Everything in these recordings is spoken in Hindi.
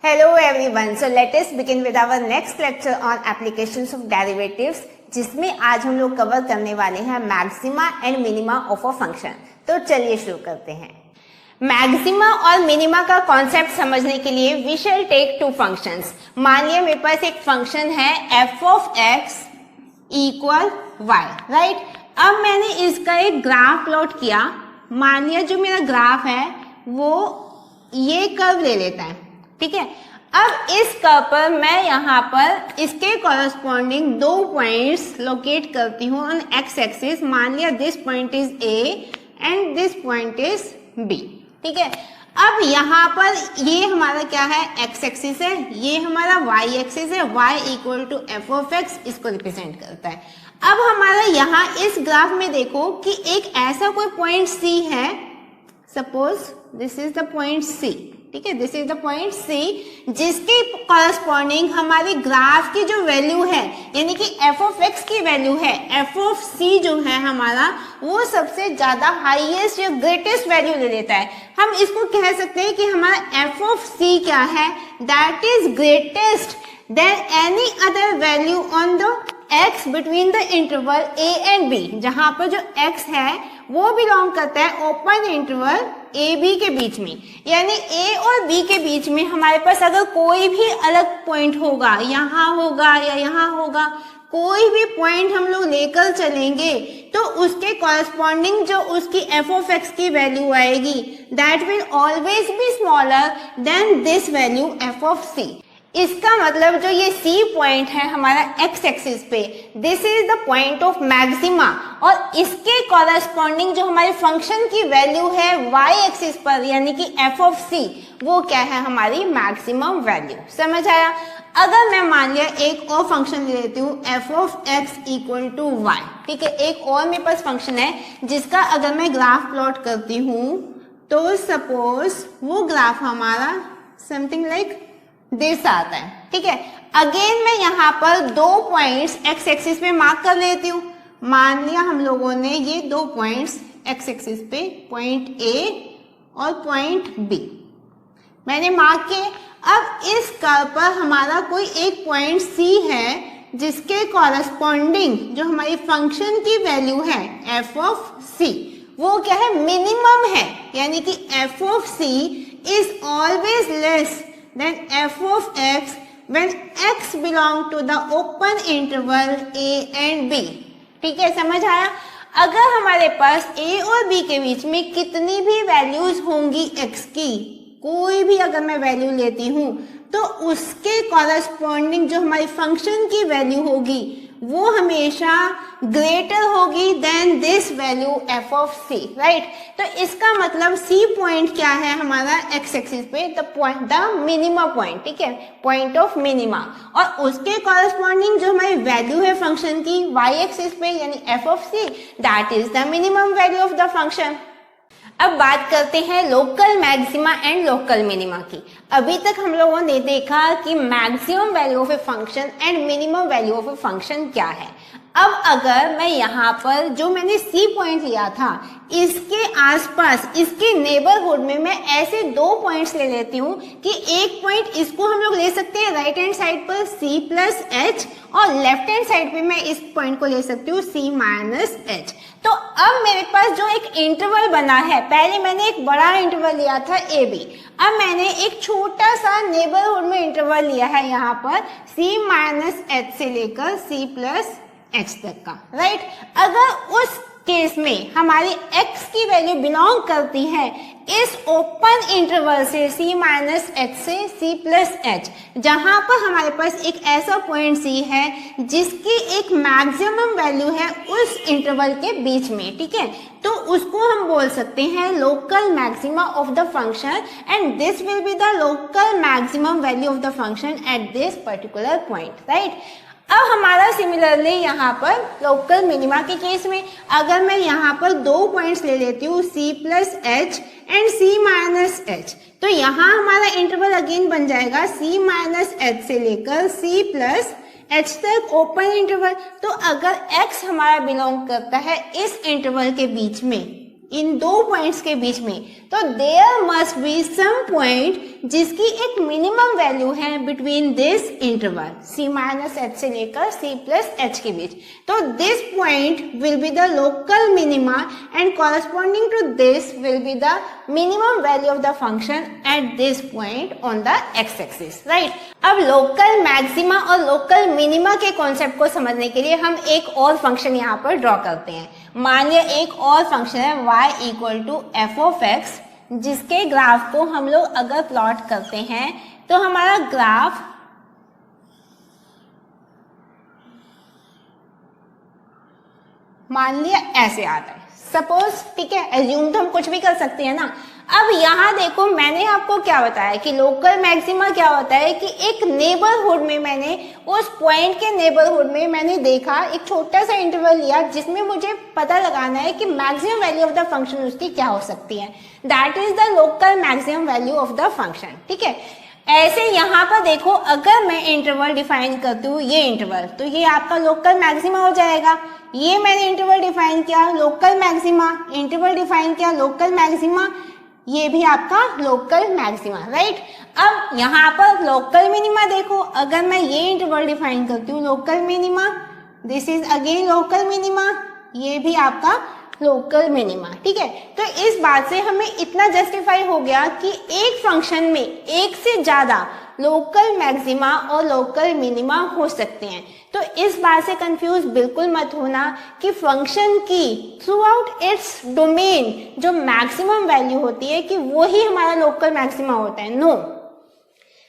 Hello everyone. So let us begin with our next lecture on applications of derivatives, जिसमें आज हम लोग कवर करने वाले हैं maxima and minima of a function. तो चलिए शुरू करते हैं। मैक्सिमा और मिनिमा का कॉन्सेप्ट समझने के लिए we shall take two functions. मानिए मेरे पास एक फंक्शन है f of x equal y, right. अब मैंने इसका एक ग्राफ प्लॉट किया। मान लिया जो मेरा ग्राफ है वो ये कर्व ले लेता है, ठीक है। अब इस कर्व पर मैं यहाँ पर इसके कॉरस्पॉन्डिंग दो पॉइंट्स लोकेट करती हूँ ऑन एक्स एक्सिस। मान लिया this point is A and this point is B, ठीक है। अब यहाँ पर ये हमारा क्या है, एक्स एक्सिस है, ये हमारा वाई एक्सिस है, y equal to F of X इसको रिप्रेजेंट करता है। अब हमारा यहाँ इस ग्राफ में देखो कि एक ऐसा कोई पॉइंट C है, suppose this is the point C, ठीक है, this is the point C, जिसके कॉरस्पॉन्डिंग हमारे ग्राफ की जो वैल्यू है यानी कि f ऑफ x की वैल्यू है, f ऑफ C जो है हमारा वो सबसे ज्यादा हाईएस्ट या ग्रेटेस्ट वैल्यू ले लेता है। हम इसको कह सकते हैं कि हमारा f ऑफ C क्या है, that is greatest than any other value on the x between the interval a and b, जहां पर जो x है वो बिलोंग करता है ओपन इंटरवल ए बी के बीच में। यानी ए और बी के बीच में हमारे पास अगर कोई भी अलग पॉइंट होगा, यहाँ होगा या यहाँ होगा, कोई भी पॉइंट हम लोग लेकर चलेंगे तो उसके कॉरस्पॉन्डिंग जो उसकी एफ ऑफ एक्स की वैल्यू आएगी that will always be smaller than this value F of C. इसका मतलब जो ये C पॉइंट है हमारा x एक्सिस पे, this is the point of maxima, और इसके कॉरस्पॉन्डिंग जो हमारे फंक्शन की वैल्यू है y एक्सिस पर यानी कि f ऑफ C, वो क्या है, हमारी मैक्सिमम वैल्यू। समझ आया। अगर मैं मान लिया एक और फंक्शन ले लेती हूँ f of x equal to y, ठीक है। एक और मेरे पास फंक्शन है जिसका अगर मैं ग्राफ प्लॉट करती हूँ तो सपोज वो ग्राफ हमारा समथिंग लाइक दिस आता है, ठीक है। अगेन मैं यहाँ पर दो पॉइंट्स एक्स एक्सिस पे मार्क कर लेती हूँ। मान लिया हम लोगों ने ये दो पॉइंट्स एक्स एक्सिस पे पॉइंट ए और पॉइंट बी मैंने मार्क किए। अब इस कर्व पर हमारा कोई एक पॉइंट सी है जिसके कॉरस्पॉन्डिंग जो हमारी फंक्शन की वैल्यू है एफ ऑफ सी, वो क्या है, मिनिमम है। यानी कि F of C is always less then f of x when x belong to the open interval a and b, ठीक है, समझ आया। अगर हमारे पास a और b के बीच में कितनी भी वैल्यूज होंगी x की, कोई भी अगर मैं वैल्यू लेती हूँ तो उसके कॉरस्पॉन्डिंग जो हमारी फंक्शन की वैल्यू होगी वो हमेशा ग्रेटर होगी than this value f of c, right. तो इसका मतलब c पॉइंट क्या है हमारा x एक्सिस पे, द मिनिमा पॉइंट, ठीक है, पॉइंट ऑफ मिनिमा, और उसके कॉरस्पॉन्डिंग जो हमारी वैल्यू है फंक्शन की y एक्सिस पे यानी f of c, that is the minimum value of the function. अब बात करते हैं local maxima and local minima की। अभी तक हम लोगों ने देखा कि maximum value of a function and minimum value of a function क्या है। अब अगर मैं यहाँ पर जो मैंने C पॉइंट लिया था इसके आसपास, इसके नेबरहुड में मैं ऐसे दो पॉइंट्स ले लेती हूँ कि एक पॉइंट इसको हम लोग ले सकते हैं राइट हैंड साइड पर C प्लस एच, और लेफ्ट हैंड साइड पे मैं इस पॉइंट को ले सकती हूँ C माइनस एच। तो अब मेरे पास जो एक इंटरवल बना है, पहले मैंने एक बड़ा इंटरवल लिया था ए बी, अब मैंने एक छोटा सा नेबरहुड में इंटरवल लिया है यहाँ पर C माइनस एच से लेकर C प्लस h तक का, राइट। अगर उस केस में हमारी x की वैल्यू बिलोंग करती है इस ओपन इंटरवल से C माइनस एच से C प्लस एच, जहां पर हमारे पास एक ऐसा पॉइंट C है जिसकी एक मैक्सिमम वैल्यू है उस इंटरवल के बीच में, ठीक है, तो उसको हम बोल सकते हैं local maxima of the function, and this will be the local maximum value of the function at this particular point, right. अब हमारा सिमिलरली यहाँ पर लोकल मिनिमा के केस में अगर मैं यहाँ पर दो पॉइंट्स ले लेती हूँ C plus H and C minus H, तो यहाँ हमारा इंटरवल अगेन बन जाएगा C माइनस एच से लेकर C प्लस एच तक ओपन इंटरवल। तो अगर x हमारा बिलोंग करता है इस इंटरवल के बीच में, इन दो पॉइंट्स के बीच में, तो there must be some point जिसकी एक मिनिमम वैल्यू है between this interval c minus H से लेकर c प्लस एच के बीच। तो this point will be the local minima and corresponding to this will be the minimum value of the function at this point on the X axis, right. अब लोकल मैक्सिमा और लोकल मिनिमा के कॉन्सेप्ट को समझने के लिए हम एक और फंक्शन यहाँ पर ड्रॉ करते हैं। मान लिया एक और फंक्शन है y equal to F of X, जिसके ग्राफ को हम लोग अगर प्लॉट करते हैं तो हमारा ग्राफ मान लिया ऐसे आता है सपोज, ठीक है। एज्यूम तो हम कुछ भी कर सकते हैं ना। अब यहाँ देखो मैंने आपको क्या बताया कि लोकल मैक्सिमा क्या होता है कि एक नेबरहुड में मैंने उस पॉइंट के नेबरहुड में मैंने देखा, एक छोटा सा इंटरवल लिया जिसमें मुझे पता लगाना है कि maximum value of the function उसकी क्या हो सकती है। That is the local maximum value of the function, ठीक है। ऐसे यहाँ पर देखो अगर मैं इंटरवल डिफाइन करती हूँ ये इंटरवल, तो ये आपका लोकल मैक्सिमा हो जाएगा। ये मैंने इंटरवल डिफाइन किया लोकल मैक्सिमा, इंटरवल डिफाइन किया लोकल मैक्सिमा, ये भी आपका लोकल मैक्सिमा, राइट। अब यहाँ पर लोकल मिनिमा देखो, अगर मैं ये इंटरवल डिफाइन करती हूँ local minima, this is again local minima, ये भी आपका लोकल मिनिमा, ठीक है। तो इस बात से हमें इतना जस्टिफाई हो गया कि एक फंक्शन में एक से ज्यादा लोकल मैक्सिमा और लोकल मिनिमा हो सकते हैं। तो इस बात से कंफ्यूज बिल्कुल मत होना कि फंक्शन की थ्रू आउट इट्स डोमेन जो मैक्सिमम वैल्यू होती है कि वो ही हमारा लोकल मैक्सिमा होता है। नो,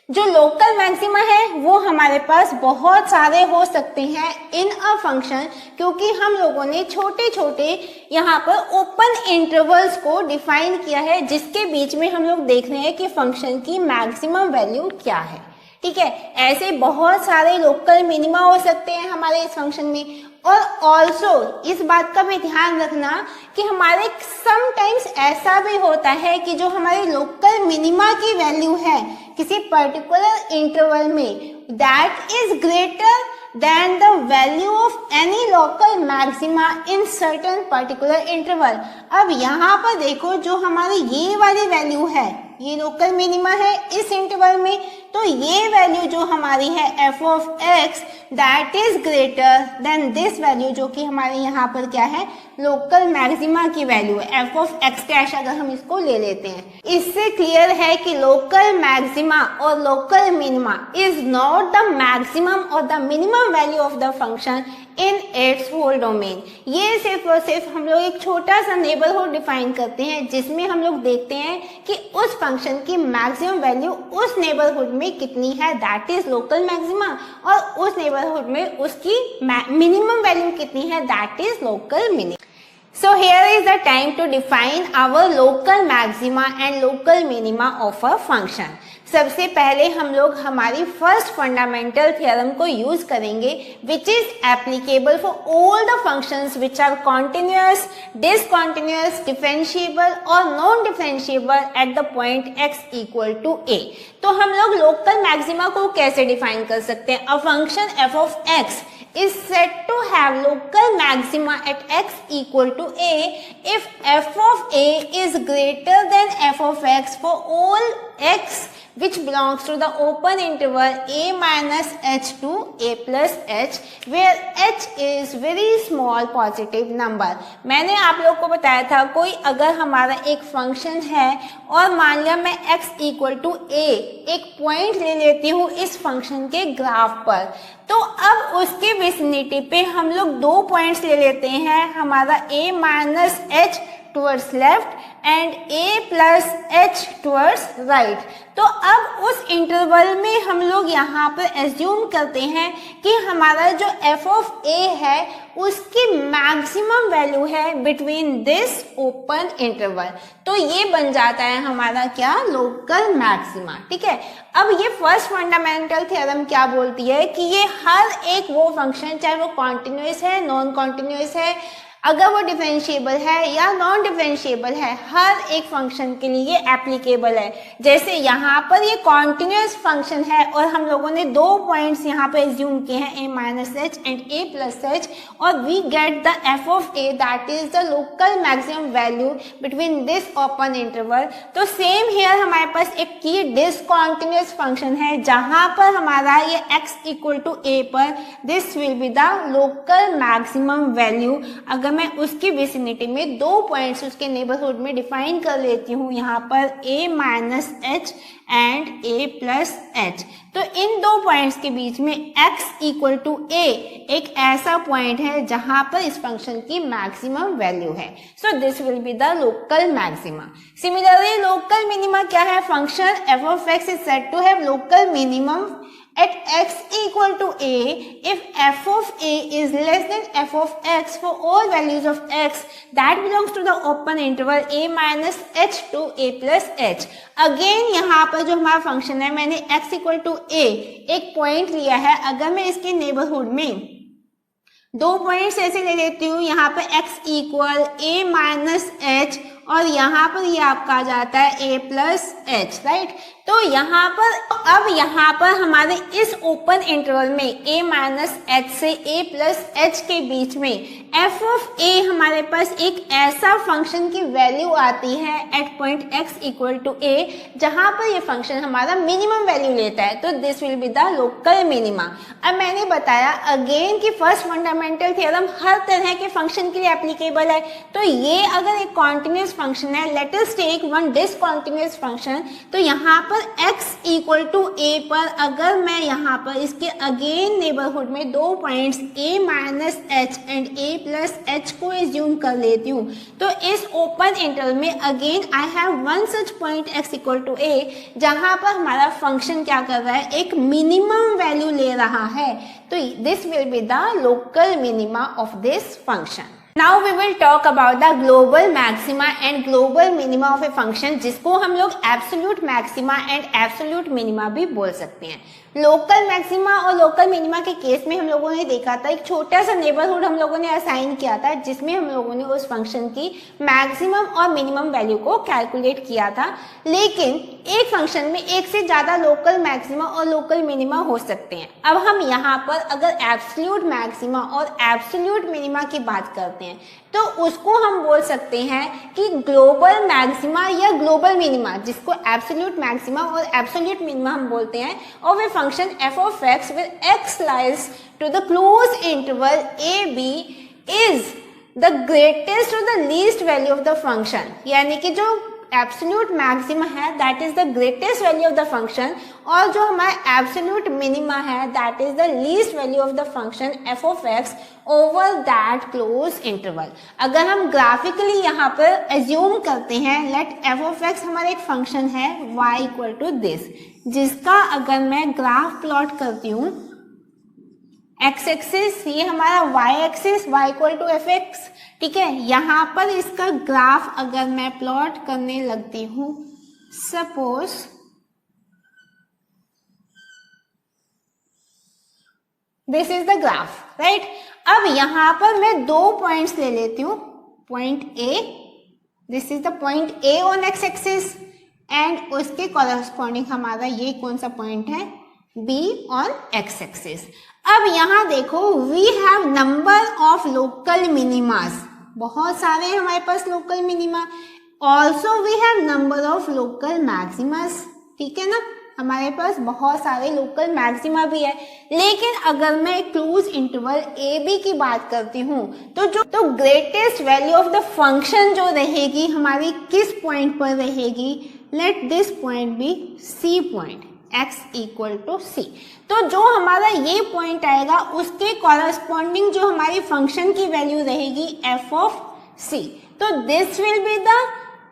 जो लोकल मैक्सिमा है वो हमारे पास बहुत सारे हो सकते हैं इन अ फंक्शन, क्योंकि हम लोगों ने छोटे छोटे यहाँ पर ओपन इंटरवल्स को डिफाइन किया है जिसके बीच में हम लोग देख रहे हैं कि फंक्शन की मैक्सिमम वैल्यू क्या है, ठीक है। ऐसे बहुत सारे लोकल मिनिमा हो सकते हैं हमारे इस फंक्शन में। और ऑल्सो इस बात का भी ध्यान रखना कि हमारे समटाइम्स ऐसा भी होता है कि जो हमारे लोकल मिनिमा की वैल्यू है किसी पर्टिकुलर इंटरवल में, that is greater than the value of any local maxima in certain particular interval। अब यहाँ पर देखो जो हमारी ये वाली वैल्यू है ये लोकल मिनिमा है इस इंटरवल में, तो ये वैल्यू जो हमारी है f of x that is greater than this value जो कि हमारे यहाँ पर क्या है लोकल मैक्सिमा की वैल्यू है f ऑफ x डैश, अगर हम इसको ले लेते हैं। इससे क्लियर है कि लोकल मैक्सिमा और local minima is not the maximum और the minimum value of the function in its whole domain. ये सिर्फ और सिर्फ हम लोग एक छोटा सा नेबरहुड डिफाइन करते हैं जिसमें हम लोग देखते हैं कि उस फंक्शन की मैक्सिमम वैल्यू उस नेबरहुड में कितनी है, दैट इज लोकल मैक्सिमा, और उस नेबरहुड में उसकी मिनिमम वैल्यू कितनी है, that is local minimum. So here is the time to define our local maxima and local minima of a function। सबसे पहले हम लोग हमारी फर्स्ट फंडामेंटल थ्योरम को यूज करेंगे which is applicable for all the functions which are continuous, discontinuous, differentiable और non differentiable at the point x equal to a। तो हम लोग लोकल मैक्सिमा को कैसे डिफाइन कर सकते हैं? A function f of x is said to have local maxima at x equal to a if f of a is greater than f of x for all x which belongs to the open interval a minus h to a plus h where h is very small positive number। मैंने आप लोग को बताया था कोई अगर हमारा एक फंक्शन है और मान लिया मैं x इक्वल टू a एक पॉइंट ले लेती हूँ इस फंक्शन के ग्राफ पर, तो अब उसके विसिनिटी पे हम लोग दो पॉइंट्स ले लेते हैं, हमारा a minus h towards left and a plus h towards right. तो अब उस इंटरवल में हम लोग यहाँ पर एज्यूम करते हैं कि हमारा जो f ऑफ a है उसकी मैक्सिमम वैल्यू है बिटवीन दिस ओपन इंटरवल, तो ये बन जाता है हमारा क्या लोकल मैक्सिमा, ठीक है। अब ये फर्स्ट फंडामेंटल थ्योरम क्या बोलती है कि ये हर एक वो फंक्शन चाहे वो कॉन्टिन्यूअस है, नॉन कॉन्टिन्यूअस है, अगर वो डिफरेंशिएबल है या नॉन डिफरेंशिएबल है, हर एक फंक्शन के लिए एप्लीकेबल है। जैसे यहाँ पर ये कॉन्टिन्यूस फंक्शन है और हम लोगों ने 2 पॉइंट्स यहाँ पे एज्यूम किए हैं, a minus H and a plus H, और we get the f of a that is the local maximum value between this open interval. तो सेम हियर हमारे पास एक की डिसकॉन्टिन्यूस फंक्शन है जहां पर हमारा ये x इक्वल टू a पर this will be the local maximum value. अगर मैं उसकी विसिनिटी में 2 पॉइंट्स उसके नेबरहुड में डिफाइन कर लेती हूँ, यहाँ पर a minus H and a plus H, तो इन 2 पॉइंट्स के बीच में x इक्वल टू a एक ऐसा पॉइंट है जहां पर इस फंक्शन की मैक्सिमम वैल्यू है। So this will be the local maxima. Similarly local minima क्या है? Function f of x is said to have local minimum at x equal to a if f of a is less than f of x for all values of x that belongs to the open interval a minus h to a plus h। Again यहाँ पर जो हमारा फंक्शन है, मैंने x equal to a एक पॉइंट लिया है। अगर मैं इसके नेबरहुड में 2 पॉइंट्स ऐसे ले लेती हूँ, यहाँ पर x equal a minus H और यहाँ पर ये आपका आ जाता है a प्लस एच, राइट। तो यहाँ पर अब यहाँ पर हमारे इस ओपन इंटरवल में a माइनस एच से a प्लस एच के बीच में f ऑफ a हमारे पास एक ऐसा फंक्शन की वैल्यू आती है at point x equal to a जहाँ पर ये फंक्शन हमारा मिनिमम वैल्यू लेता है। तो this will be the local minima. अब मैंने बताया अगेन कि फर्स्ट फंडामेंटल थ्योरम हर तरह के फंक्शन के लिए एप्लीकेबल है। तो ये अगर एक कॉन्टिन्यूस फंक्शन है, let us take one discontinuous function, तो यहाँ पर x इक्वल टू a पर अगर मैं यहाँ पर इसके अगेन नेबरहुड में 2 points a minus H and a plus H को एज्यूम कर लेती हूँ, तो इस ओपन इंटरवल में again I have one such point x equal to a जहाँ पर हमारा फंक्शन क्या कर रहा है? एक मिनिमम वैल्यू ले रहा है। तो this will be the local minima of this function. Now we will talk about the global maxima and global minima of a function, जिसको हम लोग absolute maxima and absolute minima भी बोल सकते हैं। लोकल मैक्सिमा और लोकल मिनिमा के केस में हम लोगों ने देखा था एक छोटा सा नेबरहुड हम लोगों ने असाइन किया था जिसमें हम लोगों ने उस फंक्शन की मैक्सिमम और मिनिमम वैल्यू को कैलकुलेट किया था। लेकिन एक फंक्शन में एक से ज्यादा लोकल मैक्सिमा और लोकल मिनिमा हो सकते हैं। अब हम यहाँ पर अगर एब्सोल्यूट मैक्सिमा और एब्सोल्यूट मिनिमा की बात करते हैं तो उसको हम बोल सकते हैं कि ग्लोबल मैक्सिमा या ग्लोबल मिनिमा, जिसको एब्सोल्यूट मैक्सिमा और एब्सोल्यूट मिनिमा हम बोलते हैं, of a function f of x where x lies to the closed interval a b is the greatest or the least value of the function। यानी कि जो एब्सोल्यूट मैक्सिमा है that is the greatest value of the function और जो हमारा एब्सोल्यूट मिनिमा है that is the least value of the function f of x over that close interval. अगर हम ग्राफिकली यहाँ पर एज्यूम करते हैं, लेट f of x हमारा एक फंक्शन है y इक्वल टू दिस, जिसका अगर मैं ग्राफ प्लॉट करती हूँ, x एक्सिस ये हमारा y axis y equal to F X, ठीक है। यहाँ पर इसका ग्राफ अगर मैं प्लॉट करने लगती हूँ, suppose this is the graph, right. अब यहाँ पर मैं 2 पॉइंट्स ले लेती हूँ, point A, this is the point A on x axis and उसके कॉरेस्पॉन्डिंग हमारा ये कौन सा पॉइंट है? B on x axis. अब यहाँ देखो we have number of local minimas, बहुत सारे हैं हमारे पास local minima, also we have number of local maximas, ठीक है ना। हमारे पास बहुत सारे लोकल मैक्सिमा भी है। लेकिन अगर मैं क्लोज इंटरवल ए बी की बात करती हूँ तो greatest value of the function जो रहेगी हमारी किस पॉइंट पर रहेगी? Let this point be C point, x equal to C. तो जो हमारा ये पॉइंट आएगा उसके कॉरेस्पॉन्डिंग जो हमारी फंक्शन की वैल्यू रहेगी f ऑफ c। तो this will be the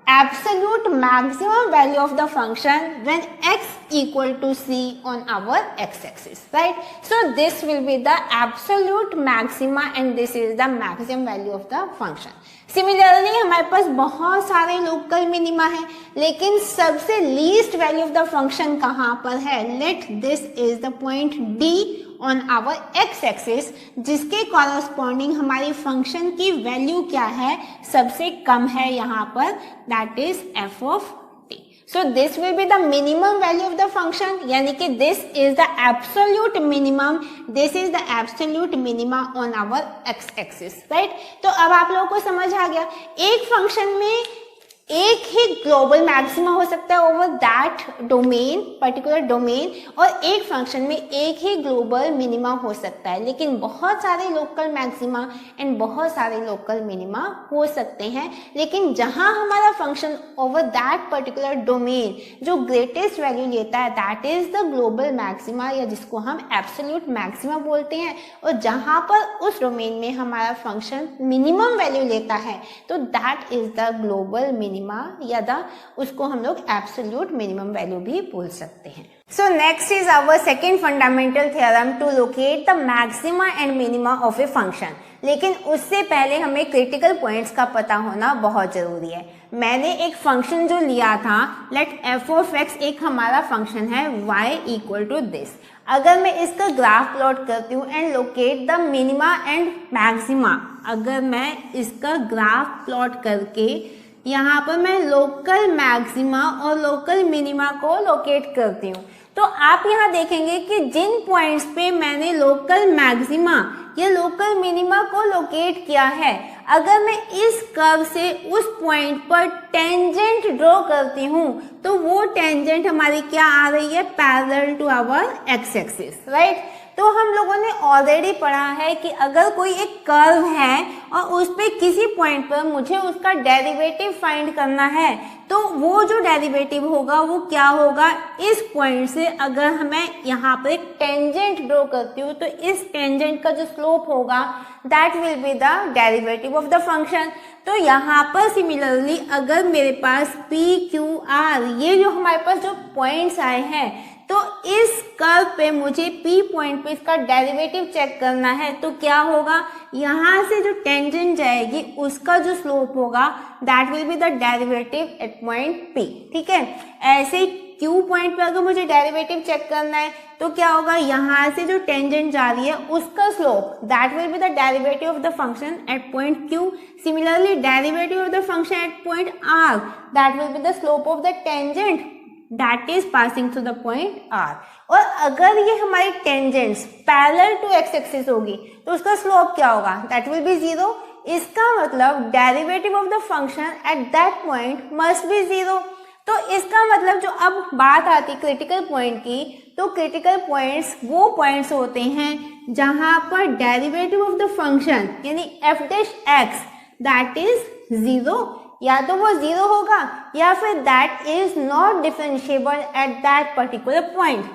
absolute maximum value of the function when x equal to c on our x-axis, right? So this will be the absolute maxima and this is the maximum value of the function. Similarly हमारे पास बहुत सारे लोकल मिनिमा है, लेकिन सबसे least value of the function कहाँ पर है? Let this is the point d on our X axis, जिसके कॉरस्पॉन्डिंग हमारी फंक्शन की वैल्यू क्या है, सबसे कम है यहाँ पर, that is F of T. So this will be the minimum value of the function, यानी कि this is the absolute minimum, this is the absolute minima on our x axis, right? तो अब आप लोगों को समझ आ गया, एक फंक्शन में एक ही ग्लोबल मैक्सिमा हो सकता है over that domain, particular domain, और एक फंक्शन में एक ही ग्लोबल मिनिमा हो सकता है, लेकिन बहुत सारे लोकल मैक्सिमा एंड बहुत सारे लोकल मिनिमा हो सकते हैं. लेकिन जहां हमारा function over that particular domain जो ग्रेटेस्ट वैल्यू लेता है, that is the global maxima, या जिसको हम एब्सोल्यूट मैक्सिमा बोलते हैं. और जहां पर उस डोमेन में हमारा फंक्शन मिनिमम वैल्यू लेता है, तो that is the global minima, या उसको हम लोग एब्सोल्यूट मिनिमम वैल्यू भी बोल सकते हैं. So next is our second fundamental theorem to locate the maxima and minima of a function. लेकिन उससे पहले हमें क्रिटिकल पॉइंट्स का पता होना बहुत जरूरी है. मैंने एक फंक्शन जो लिया था, लेट एफ ऑफ एक्स एक हमारा फंक्शन है y इक्वल टू दिस. अगर मैं इसका ग्राफ प्लॉट करती हूँ and locate the minima and maxima, अगर मैं इसका ग्राफ प्लॉट करके यहाँ पर मैं लोकल मैक्सिमा और लोकल मिनिमा को लोकेट करती हूँ, तो आप यहाँ देखेंगे कि जिन पॉइंट्स पे मैंने लोकल मैक्सिमा या लोकल मिनिमा को लोकेट किया है, अगर मैं इस कर्व से उस पॉइंट पर टेंजेंट ड्रॉ करती हूँ, तो वो टेंजेंट हमारी क्या आ रही है, parallel to our X axis, right. तो हम लोगों ने ऑलरेडी पढ़ा है कि अगर कोई एक कर्व है और उस पे किसी पॉइंट पर मुझे उसका डेरिवेटिव फाइंड करना है, तो वो जो डेरिवेटिव होगा वो क्या होगा, इस पॉइंट से अगर मैं यहाँ पर एक टेंजेंट ड्रॉ करती हूँ, तो इस टेंजेंट का जो स्लोप होगा that will be the derivative of the function. तो यहाँ पर सिमिलरली अगर मेरे पास पी क्यू आर, ये जो हमारे पास जो पॉइंट्स आए हैं, तो इस कर्व पे मुझे P पॉइंट पे इसका डेरिवेटिव चेक करना है, तो क्या होगा, यहाँ से जो टेंजेंट जाएगी उसका जो स्लोप होगा that will be the derivative eight point P. ठीक है, ऐसे ही Q पॉइंट पे अगर मुझे डेरिवेटिव चेक करना है, तो क्या होगा, यहाँ से जो टेंजेंट जा रही है उसका slope that will be the derivative of the function at point Q. Similarly derivative of the function at point R that will be the slope of the tangent that is passing through the point R. और अगर ये हमारी tangents parallel to X axis होगी, तो उसका स्लोप क्या होगा, that will be 0. इसका मतलब derivative of the function eight that point must be 0. तो इसका मतलब जो अब बात आती क्रिटिकल पॉइंट की, तो क्रिटिकल पॉइंट्स वो पॉइंट्स होते हैं जहां पर डेरिवेटिव ऑफ द फंक्शन यानी F dash x that is 0, या तो वो 0 होगा या फिर that is not differentiable at that particular point.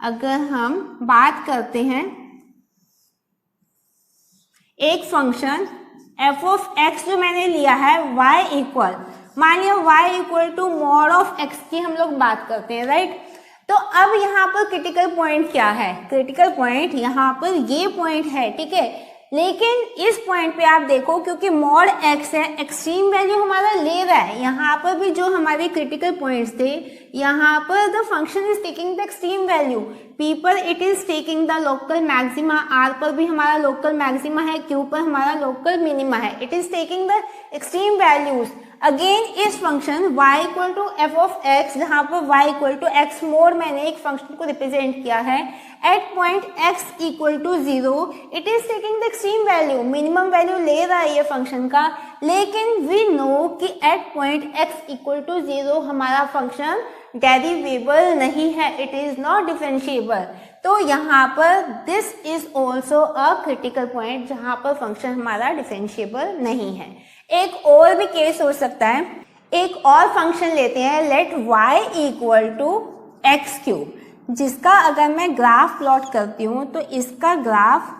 अगर हम बात करते हैं एक फंक्शन एफ ऑफ एक्स जो मैंने लिया है y इक्वल, मान लिया y equal to mod of X की हम लोग बात करते हैं, राइट. तो अब यहाँ पर क्रिटिकल पॉइंट क्या है, क्रिटिकल पॉइंट यहाँ पर ये पॉइंट है, ठीक है. लेकिन इस पॉइंट पे आप देखो, क्योंकि मॉड एक्स है, एक्सट्रीम वैल्यू हमारा ले रहा है. यहाँ पर भी जो हमारे क्रिटिकल पॉइंट्स थे, यहाँ पर the function is taking the extreme value, P पर it is taking the local maxima, R पर भी हमारा लोकल मैक्सिमा है, क्यू पर हमारा लोकल मिनिमा है. It is taking the extreme values. Again इस function y equal to F of X, जहाँ पर y equal to X mod मैंने एक फंक्शन को रिप्रेजेंट किया है at point x equal to 0, it is taking the extreme value, minimum value ले रहा है ये फंक्शन का. लेकिन वी नो कि at point x equal to 0 हमारा फंक्शन डेरिवेबल नहीं है, इट इज नॉट डिफरेंशिएबल. तो यहाँ पर this is also a critical point जहाँ पर फंक्शन हमारा डिफरेंशिएबल नहीं है. एक और भी केस हो सकता है, एक और फंक्शन लेते हैं, let y equal to X cube, जिसका अगर मैं ग्राफ प्लॉट करती हूँ तो इसका ग्राफ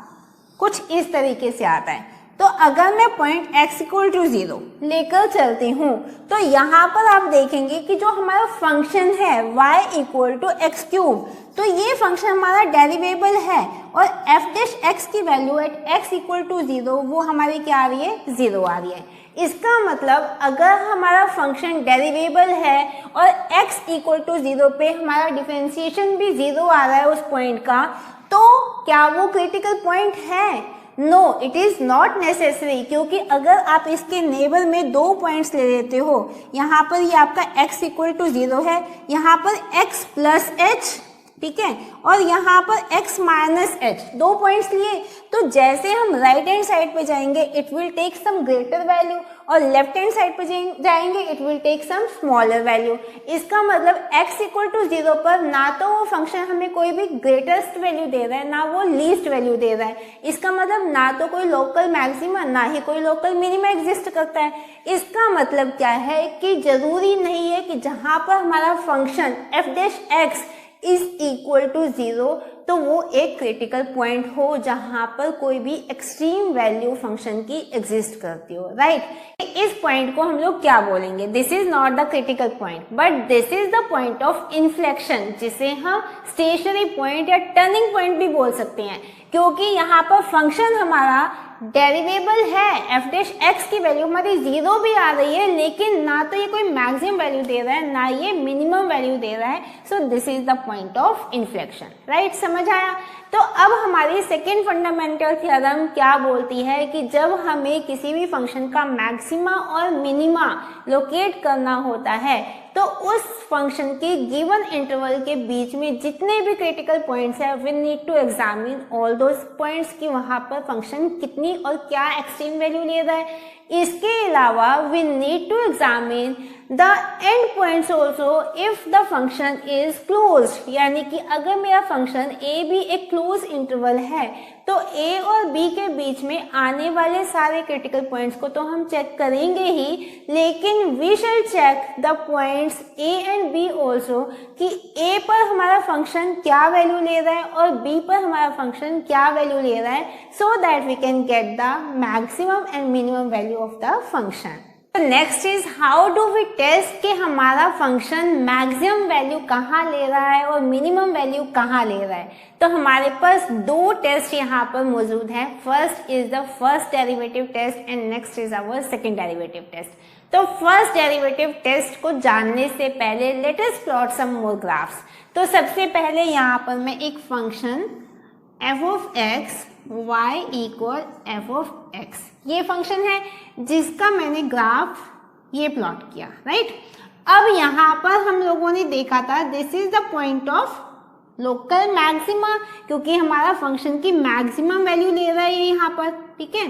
कुछ इस तरीके से आता है. तो अगर मैं पॉइंट x इक्वल टू 0 लेकर चलती हूँ, तो यहाँ पर आप देखेंगे कि जो हमारा फंक्शन है y equal to X cube, तो ये फंक्शन हमारा डेरिवेबल है और एफ डैश एक्स की वैल्यू एट x इक्वल टू 0 वो हमारी क्या आ रही है, 0 आ रही है. इसका मतलब अगर हमारा फंक्शन डेरिवेबल है और x इक्वल टू 0 पे हमारा डिफरेंशिएशन भी 0 आ रहा है उस पॉइंट का, तो क्या वो क्रिटिकल पॉइंट है? No, it is not necessary, क्योंकि अगर आप इसके नेबर में 2 पॉइंट्स ले लेते हो, यहाँ पर ये आपका x इक्वल टू 0 है, यहाँ पर x प्लस h, ठीक है, और यहाँ पर x माइनस h, 2 पॉइंट्स लिए, तो जैसे हम राइट हैंड साइड पे जाएंगे it will take some greater value और लेफ्ट हैंड साइड पे जाएंगे it will take some smaller value. इसका मतलब x इक्वल टू 0 पर ना तो वो फंक्शन हमें कोई भी ग्रेटेस्ट वैल्यू दे रहा है ना वो लीस्ट वैल्यू दे रहा है। इसका मतलब ना तो कोई लोकल मैक्सिमा ना ही कोई लोकल मिनिमा एग्जिस्ट करता है। इसका मतलब क्या है कि जरूरी नहीं है कि जहां पर हमारा function f dash x is equal to 0 तो वो एक क्रिटिकल पॉइंट हो जहां पर कोई भी एक्सट्रीम वैल्यू फंक्शन की एग्जिस्ट करती हो, राइट। इस पॉइंट को हम लोग क्या बोलेंगे? This is not the critical point but this is the point of inflection, जिसे हम स्टेशनरी पॉइंट या टर्निंग पॉइंट भी बोल सकते हैं, क्योंकि यहाँ पर फंक्शन हमारा डेरिवेबल है, f डैश x की वैल्यू हमारी 0 भी आ रही है, लेकिन ना तो ये कोई मैक्सिमम वैल्यू दे रहा है ना ये मिनिमम वैल्यू दे रहा है। So this is the point of inflection, right. समझ आया? तो अब हमारी सेकेंड फंडामेंटल थ्योरम क्या बोलती है कि जब हमें किसी भी फंक्शन का मैक्सिमा और मिनिमा लोकेट करना होता है तो उस फंक्शन के गिवन इंटरवल के बीच में जितने भी क्रिटिकल पॉइंट्स है we need to examine all those points कि वहां पर फंक्शन कितनी और क्या एक्सट्रीम वैल्यू ले रहा है। इसके अलावा we need to examine the end points also if the function is closed, यानी कि अगर मेरा फंक्शन ए बी एक क्लोज इंटरवल है तो ए और बी के बीच में आने वाले सारे क्रिटिकल पॉइंट्स को तो हम चेक करेंगे ही, लेकिन we shall check the points A and B also कि ए पर हमारा फंक्शन क्या वैल्यू ले रहा है और बी पर हमारा फंक्शन क्या वैल्यू ले रहा है, so that we can get the maximum and minimum value of the function. Next is how do we test कि हमारा फंक्शन मैक्सिमम वैल्यू कहाँ ले रहा है और मिनिमम वैल्यू कहाँ ले रहा है। तो हमारे पास 2 टेस्ट यहाँ पर मौजूद हैं। First is the first derivative test and next is our second derivative test. तो फर्स्ट डेरिवेटिव टेस्ट को जानने से पहले let us plot some more graphs. तो सबसे पहले यहाँ पर मैं एक function f of x y equal f of x, ये फंक्शन है जिसका मैंने ग्राफ ये प्लॉट किया, राइट। अब यहाँ पर हम लोगों ने देखा था this is the point of local maxima, क्योंकि हमारा फंक्शन की मैक्सिमम वैल्यू ले रहा है यहाँ पर, ठीक है।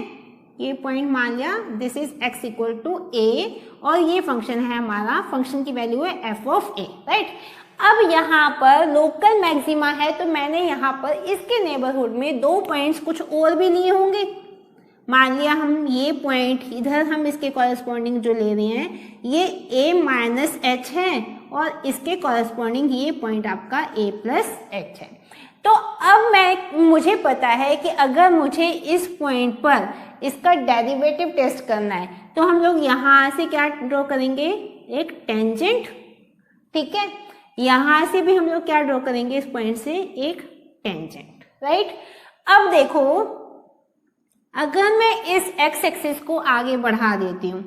ये पॉइंट मान लिया this is x equal to a और ये फंक्शन है हमारा, फंक्शन की वैल्यू है f ऑफ a, राइट। अब यहाँ पर लोकल मैक्सिमा है तो मैंने यहाँ पर इसके नेबरहुड में 2 पॉइंट्स कुछ और भी लिए होंगे। मान लिया हम ये पॉइंट इधर हम इसके कॉरेस्पॉन्डिंग जो ले रहे हैं ये a माइनस एच है और इसके कॉरेस्पॉन्डिंग ये पॉइंट आपका a प्लस एच है। तो अब मुझे पता है कि अगर मुझे इस पॉइंट पर इसका डेरिवेटिव टेस्ट करना है तो हम लोग यहाँ से क्या ड्रॉ करेंगे, एक टेंजेंट, ठीक है। यहाँ से भी हम लोग क्या ड्रॉ करेंगे, इस पॉइंट से एक टेंजेंट, राइट। अब देखो अगर मैं इस x एक्सिस को आगे बढ़ा देती हूँ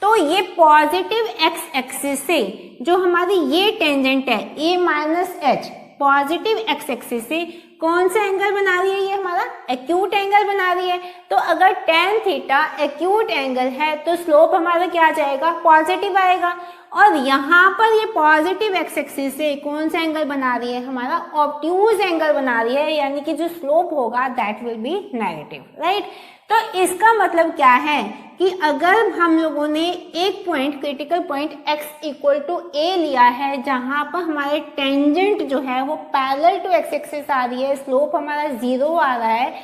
तो ये पॉजिटिव x एक्सिस से जो हमारी ये टेंजेंट है a minus H, positive x axis से कौन सा एंगल बना रही है, ये हमारा एक्यूट एंगल बना रही है। तो अगर tan थीटा एक्यूट एंगल है तो स्लोप हमारा क्या आ जाएगा, पॉजिटिव आएगा। और यहाँ पर ये पॉजिटिव x एक्सिस से कौन सा एंगल बना रही है, हमारा ऑब्ट्यूज एंगल बना रही है, यानी कि जो स्लोप होगा that will B negative, right. तो इसका मतलब क्या है कि अगर हम लोगों ने एक point critical point x equal to a लिया है जहां पर हमारे टेंजेंट जो है वो पैरेलल टू x एक्सिस आ रही है, स्लोप हमारा 0 आ रहा है,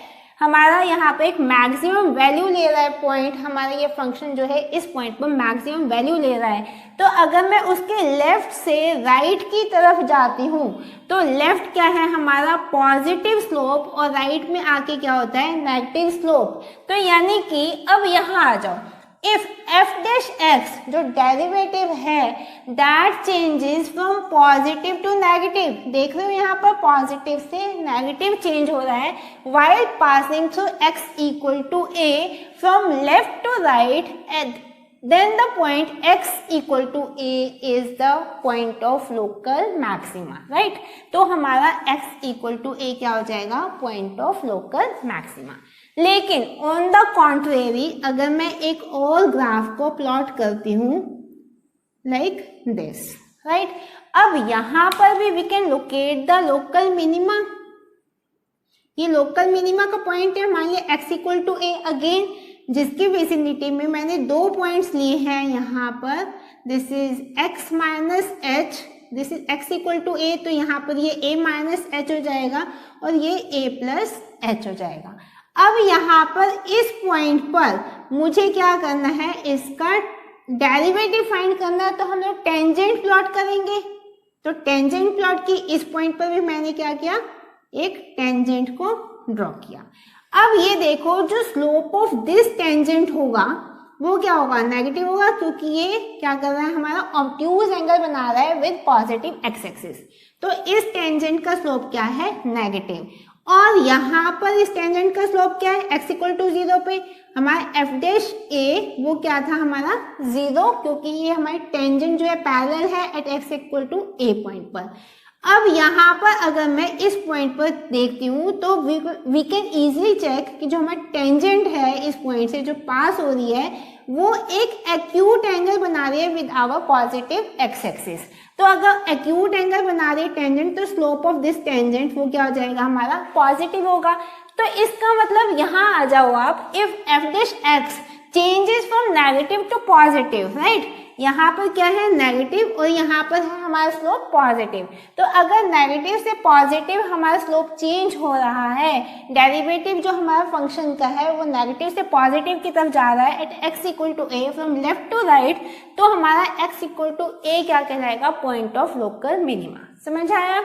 हमारा यहाँ पे एक मैक्सिमम वैल्यू ले रहा है पॉइंट, हमारा ये फंक्शन जो है इस पॉइंट पर मैक्सिमम वैल्यू ले रहा है। तो अगर मैं उसके लेफ्ट से राइट की तरफ जाती हूँ तो लेफ्ट क्या है हमारा पॉजिटिव स्लोप और राइट में आके क्या होता है नेगेटिव स्लोप। तो यानी कि अब यहाँ आ जाओ, इफ एफ डैश एक्स जो डेरिवेटिव है that changes from positive to negative, देख रहे हो यहाँ पर पॉजिटिव से नेगेटिव चेंज हो रहा है, while passing through x equal to a from left to right, then the point x equal to a is the point of local maxima, right? तो हमारा x equal to a क्या हो जाएगा, point of local maxima। लेकिन on the contrary अगर मैं एक और ग्राफ को प्लॉट करती हूँ like this, right? अब यहाँ पर भी we can locate the local minima, ये लोकल मिनिमा का पॉइंट है, मान लिया x equal to a again, जिसकी विसिनिटी में मैंने 2 पॉइंट्स लिए हैं यहाँ पर, this is x minus H, this is x equal to a, तो यहाँ पर ये a माइनस एच हो जाएगा और ये a प्लस एच हो जाएगा। अब यहाँ पर इस पॉइंट पर मुझे क्या करना है, इसका डेरिवेटिव फाइंड करना है, तो हम लोग टेंजेंट प्लॉट करेंगे। तो टेंजेंट प्लॉट की इस पॉइंट पर भी मैंने क्या किया, एक टेंजेंट को ड्रॉ किया। अब ये देखो जो स्लोप ऑफ दिस टेंजेंट होगा वो क्या होगा, नेगेटिव होगा, क्योंकि ये क्या कर रहा है, हमारा ऑब्ट्यूज एंगल बना रहा है विद पॉजिटिव एक्स एक्सिस। तो इस टेंजेंट का स्लोप क्या है, नेगेटिव। और यहाँ पर इस टेंजेंट का स्लोप क्या है, x इक्वल टू 0 पे हमारा एफ डैश ए वो क्या था, हमारा 0, क्योंकि ये हमारी टेंजेंट जो है पैरेलल है at x equal to a point पर। अब यहाँ पर अगर मैं इस पॉइंट पर देखती हूँ तो वी कैन इजीली चेक कि जो हमारा टेंजेंट है इस पॉइंट से जो पास हो रही है वो एक एक्यूट एंगल बना रही है with our positive X axis. तो अगर एक्यूट एंगल बना रही है टेंजेंट, तो स्लोप ऑफ दिस टेंजेंट वो क्या हो जाएगा, हमारा पॉजिटिव होगा। तो इसका मतलब यहाँ आ जाओ आप, if F dash X changes from negative to positive, right, यहाँ पर क्या है नेगेटिव और यहाँ पर है हमारा स्लोप पॉजिटिव। तो अगर नेगेटिव से पॉजिटिव हमारा स्लोप चेंज हो रहा है, डेरिवेटिव जो हमारा फंक्शन का है वो नेगेटिव से पॉजिटिव की तरफ जा रहा है at X equal to A from left to right, तो हमारा एक्स इक्वल टू ए क्या कहलाएगा, पॉइंट ऑफ लोकल मिनिमा। समझ आया?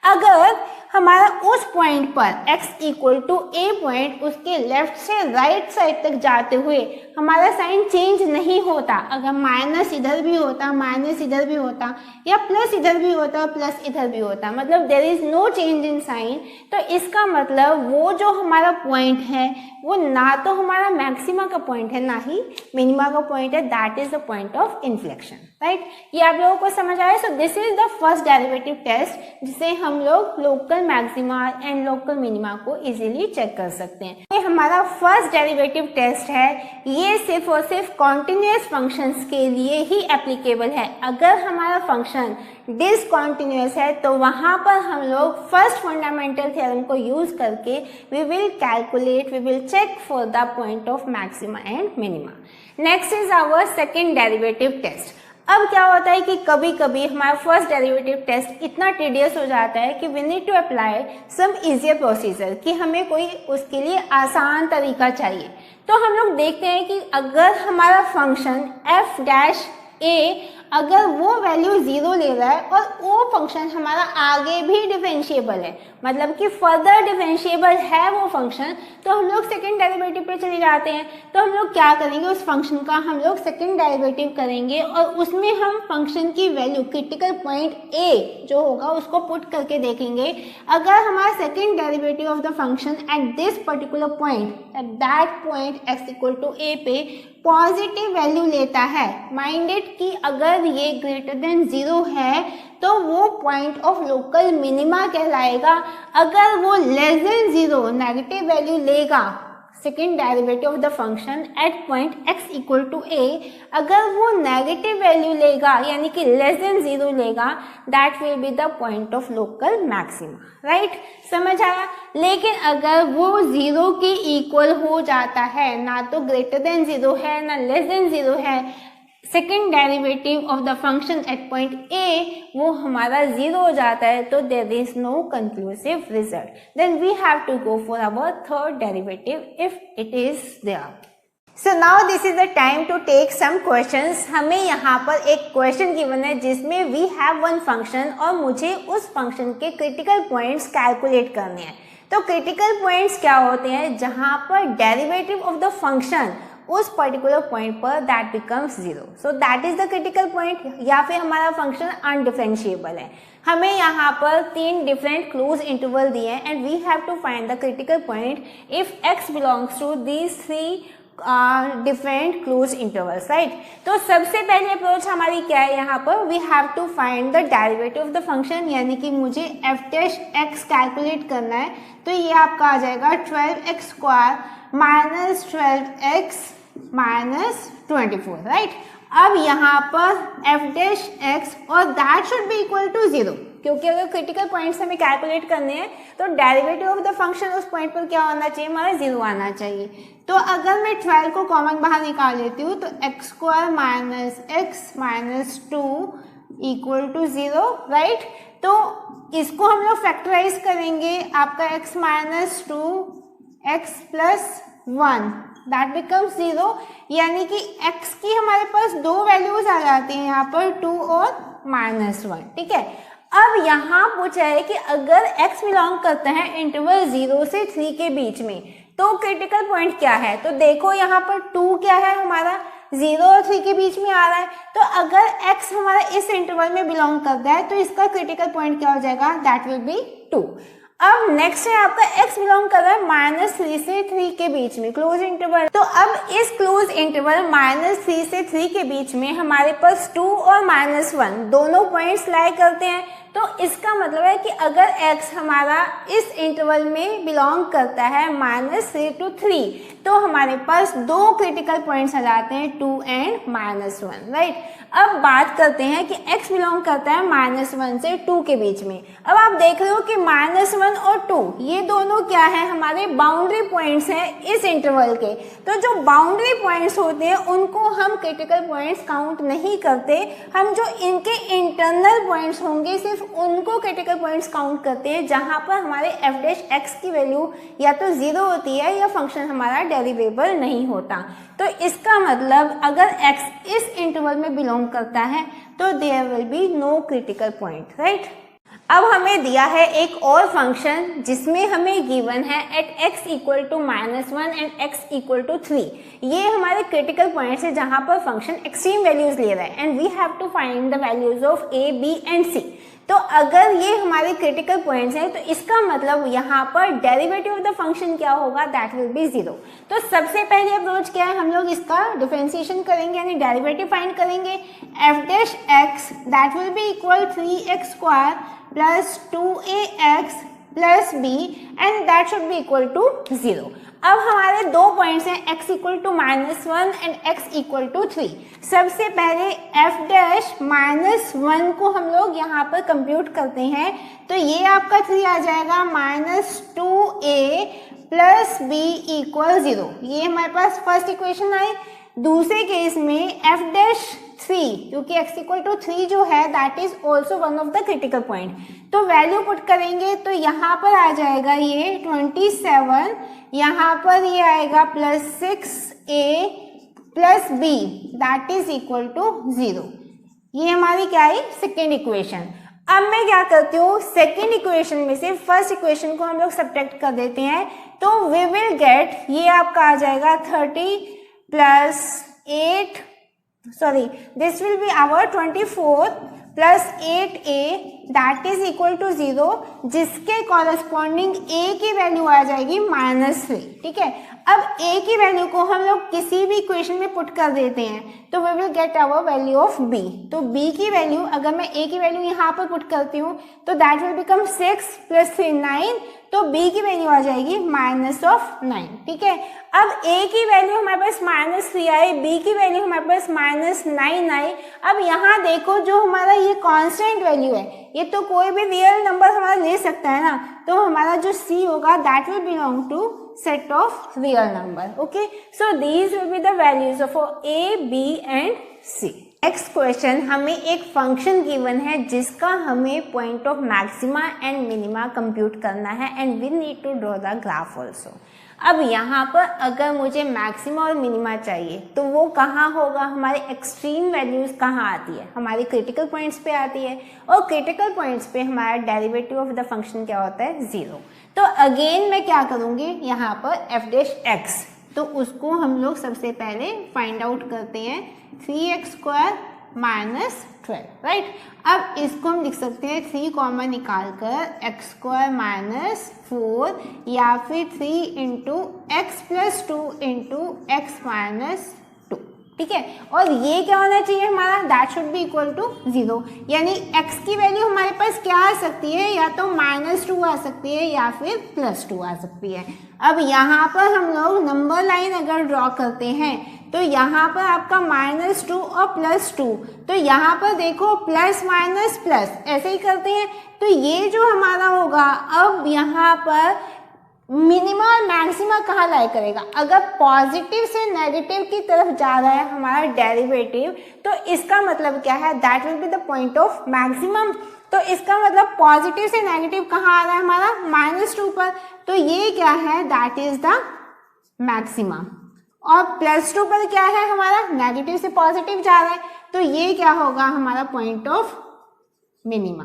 अगर हमारा उस पॉइंट पर x equal to A point उसके लेफ्ट से राइट साइड तक जाते हुए हमारा साइन चेंज नहीं होता, अगर माइनस इधर भी होता, माइनस इधर भी होता, या प्लस इधर भी होता, प्लस इधर भी होता, मतलब there is no change in sign, तो इसका मतलब वो जो हमारा पॉइंट है वो ना तो हमारा मैक्सिमा का पॉइंट है ना ही मिनिमा का पॉइंट है, that is the point of inflection, right. ये आप लोगों को समझ आया? So this is the first derivative test जिसे हम लोग local maxima and local minima को इजीली चेक कर सकते हैं। ये हमारा फर्स्ट डेरिवेटिव टेस्ट है, ये सिर्फ और सिर्फ कॉन्टिन्यूअस फंक्शंस के लिए ही एप्लीकेबल है। अगर हमारा फंक्शन डिसकॉन्टिन्यूअस है तो वहां पर हम लोग फर्स्ट फंडामेंटल थ्योरम को यूज करके we will calculate, we will check for the point of maxima and minima. Next is our second derivative test. अब क्या होता है कि कभी कभी हमारा फर्स्ट डेरिवेटिव टेस्ट इतना टीडियस हो जाता है कि we need to apply some easier procedure, कि हमें कोई उसके लिए आसान तरीका चाहिए। तो हम लोग देखते हैं कि अगर हमारा फंक्शन एफ डैश ए अगर वो वैल्यू 0 ले रहा है और वो फंक्शन हमारा आगे भी डिफरेंशिएबल है, मतलब कि फर्दर डिफरेंशिएबल है वो फंक्शन, तो हम लोग सेकंड डेरिवेटिव पे चले जाते हैं। तो हम लोग क्या करेंगे, उस फंक्शन का हम लोग सेकंड डेरिवेटिव करेंगे और उसमें हम फंक्शन की वैल्यू क्रिटिकल पॉइंट ए जो होगा उसको पुट करके देखेंगे। अगर हमारा second derivative of the function at this particular point, at that point X equal to A पे पॉजिटिव वैल्यू लेता है, माइंडेड कि अगर ये ग्रेटर देन 0 है तो वो पॉइंट ऑफ लोकल मिनिमा कहलाएगा। अगर वो लेस देन 0 नेगेटिव वैल्यू लेगा second derivative of the function at point x equal to a, अगर वो नेगेटिव वैल्यू लेगा यानी कि लेस देन 0 लेगा, that will be the point of local maxima, right. समझ आया? लेकिन अगर वो 0 के इक्वल हो जाता है, ना तो ग्रेटर देन 0 है ना लेस देन 0 है, second derivative of the function at point a वो हमारा 0 हो जाता है, तो there is no conclusive result, then we have to go for our third derivative if it is there. So now this is the time to take some questions. हमें यहाँ पर एक क्वेश्चन गिवन है जिसमें वी हैव वन फंक्शन और मुझे उस फंक्शन के क्रिटिकल पॉइंट्स कैलकुलेट करने हैं। तो क्रिटिकल पॉइंट्स क्या होते हैं, जहाँ पर डेरिवेटिव ऑफ द फंक्शन उस पर्टिकुलर पॉइंट पर that becomes 0. So that is the critical point, या फिर हमारा फंक्शन अनडिफरेंशिएबल है. हमें यहाँ पर 3 डिफरेंट क्लोज इंटरवल दिए हैं and we have to find the critical point if x belongs to these 3 different close intervals, right. तो सबसे पहले अप्रोच हमारी क्या है, यहाँ पर we have to find the derivative of the function, यानी कि मुझे f डैश x कैलकुलेट करना है. तो ये आपका आ जाएगा 12x square minus 12x minus 24, right. अब यहाँ पर f डैश x और that should be equal to 0, क्योंकि अगर क्रिटिकल पॉइंट्स हमें कैलकुलेट करने हैं तो डेरिवेटिव ऑफ द फंक्शन उस पॉइंट पर क्या होना चाहिए, हमारा 0 आना चाहिए. तो अगर मैं 12 को कॉमन बाहर निकाल लेती हूँ तो x square minus x minus 2 equal to 0, right. तो इसको हम लोग फैक्टराइज करेंगे, आपका x minus 2 x plus 1 that becomes 0, यानी कि x की हमारे पास 2 वैल्यूज आ जाती हैं यहाँ पर 2 और माइनस 1, ठीक है. अब यहाँ पूछा है कि अगर x बिलोंग करता है इंटरवल 0 से 3 के बीच में तो क्रिटिकल पॉइंट क्या है. तो देखो यहाँ पर 2 क्या है, हमारा 0 और 3 के बीच में आ रहा है. तो अगर x हमारा इस इंटरवल में बिलोंग करता है तो इसका क्रिटिकल पॉइंट क्या हो जाएगा, दैट विल बी 2. अब नेक्स्ट है आपका x बिलोंग कर रहा है -3 से 3 के बीच में, क्लोज इंटरवल. तो अब इस क्लोज इंटरवल -3 से 3 के बीच में हमारे पास 2 और -1 दोनों पॉइंट्स लाई करते हैं. तो इसका मतलब है कि अगर x हमारा इस इंटरवल में बिलोंग करता है -3 to 3 तो हमारे पास 2 क्रिटिकल पॉइंट्स आ जाते हैं 2 and -1, राइट. अब बात करते हैं कि x बिलोंग करता है -1 से 2 के बीच में. अब आप देख रहे हो कि -1 और 2 ये दोनों क्या है, हमारे बाउंड्री पॉइंट्स हैं इस इंटरवल के. तो जो बाउंड्री पॉइंट्स होते हैं उनको हम क्रिटिकल पॉइंट्स काउंट नहीं करते, हम जो इनके इंटरनल पॉइंट्स होंगे सिर्फ उनको क्रिटिकल पॉइंट्स काउंट करते हैं, जहां पर हमारे f डैश x की वैल्यू या तो 0 होती है या फंक्शन हमारा डेरिवेबल नहीं होता. तो इसका मतलब अगर x इस इंटरवल में बिलोंग करता है तो there will be no critical point, right. अब हमें दिया है एक और फंक्शन जिसमें हमें गिवन है at x equal to -1 and x equal to 3. ये हमारे क्रिटिकल पॉइंट्स है जहां पर फंक्शन एक्सट्रीम वैल्यूज ले रहा है and we have to find the values of a, b and c. तो अगर ये हमारे क्रिटिकल पॉइंट्स हैं तो इसका मतलब यहाँ पर डेरिवेटिव ऑफ द फंक्शन क्या होगा, दैट विल बी 0. तो सबसे पहले अप्रोच क्या है, हम लोग इसका डिफरेंशिएशन करेंगे यानी डेरिवेटिव फाइंड करेंगे. f dash x that will be equal 3x square plus 2ax plus b and that should be equal to 0. अब हमारे 2 पॉइंट्स हैं x equal to -1 and x equal to 3. सबसे पहले f डैश -1 को हम लोग यहाँ पर कंप्यूट करते हैं तो ये आपका 3 आ जाएगा -2a प्लस b इक्वल 0. ये हमारे पास फर्स्ट इक्वेशन आई. दूसरे केस में f डैश 3, क्योंकि x इक्वल टू 3 जो है that is also one of the critical point. तो वैल्यू पुट करेंगे तो यहाँ पर आ जाएगा ये 27, यहाँ पर ये आएगा +6a plus b that is equal to 0. ये हमारी क्या है, सेकेंड इक्वेशन. अब मैं क्या करती हूँ, सेकेंड इक्वेशन में से फर्स्ट इक्वेशन को हम लोग सब्ट्रैक्ट कर देते हैं तो वी विल गेट, ये आपका आ जाएगा 30 plus 8, sorry this will be our 24 plus 8a that is equal to 0, जिसके कॉरस्पॉन्डिंग a की वैल्यू आ जाएगी -3, ठीक है. अब a की वैल्यू को हम लोग किसी भी इक्वेशन में पुट कर देते हैं तो we will get our value of b. तो b की वैल्यू, अगर मैं a की वैल्यू यहाँ पर पुट करती हूँ तो दैट विल बिकम 6 प्लस 3 9, तो b की वैल्यू आ जाएगी -9, ठीक है. अब a की वैल्यू हमारे पास -3 आई, b की वैल्यू हमारे पास -9 आई. अब यहाँ देखो जो हमारा ये कांस्टेंट वैल्यू है, ये तो कोई भी रियल नंबर हमारा ले सकता है ना, तो हमारा जो c होगा that will belong to set of real number. Okay, so these will be the values of a, b and c. Next question, हमें एक फंक्शन गिवन है जिसका हमें point of maxima and minima compute करना है and we need to draw the graph also. अब यहाँ पर अगर मुझे मैक्सिमा और मिनिमा चाहिए तो वो कहाँ होगा, हमारे एक्सट्रीम वैल्यूज कहाँ आती है, हमारे क्रिटिकल पॉइंट्स पे आती है और क्रिटिकल पॉइंट्स पे हमारा डेरिवेटिव ऑफ द फंक्शन क्या होता है, 0. तो अगेन मैं क्या करूँगी, यहाँ पर f डैश x तो उसको हम लोग सबसे पहले फाइंड आउट करते हैं 3x² माइनस 12, राइट। अब इसको हम लिख सकते हैं 3 कॉमन निकाल कर x² माइनस 4 या फिर 3 into x plus 2 into x minus 2, ठीक है। और ये क्या होना चाहिए हमारा, that should be equal to 0, यानी x की वैल्यू हमारे पास क्या आ सकती है, या तो -2 आ सकती है या फिर +2 आ सकती है। अब यहाँ पर हम लोग नंबर लाइन अगर ड्रॉ करते हैं तो यहाँ पर आपका -2 और +2, तो यहाँ पर देखो प्लस माइनस प्लस ऐसे ही करते हैं, तो ये जो हमारा होगा अब यहाँ पर मिनिमा और मैक्सिमा कहाँ लाई करेगा। अगर पॉजिटिव से नेगेटिव की तरफ जा रहा है हमारा डेरिवेटिव, तो इसका मतलब क्या है, that will be the point of maximum. तो इसका मतलब पॉजिटिव से नेगेटिव कहाँ आ रहा है हमारा, -2 पर, तो ये क्या है, दैट इज द मैक्सिमा। और +2 पर क्या है हमारा, नेगेटिव से पॉजिटिव जा रहा है, तो ये क्या होगा हमारा पॉइंट ऑफ मिनिमा,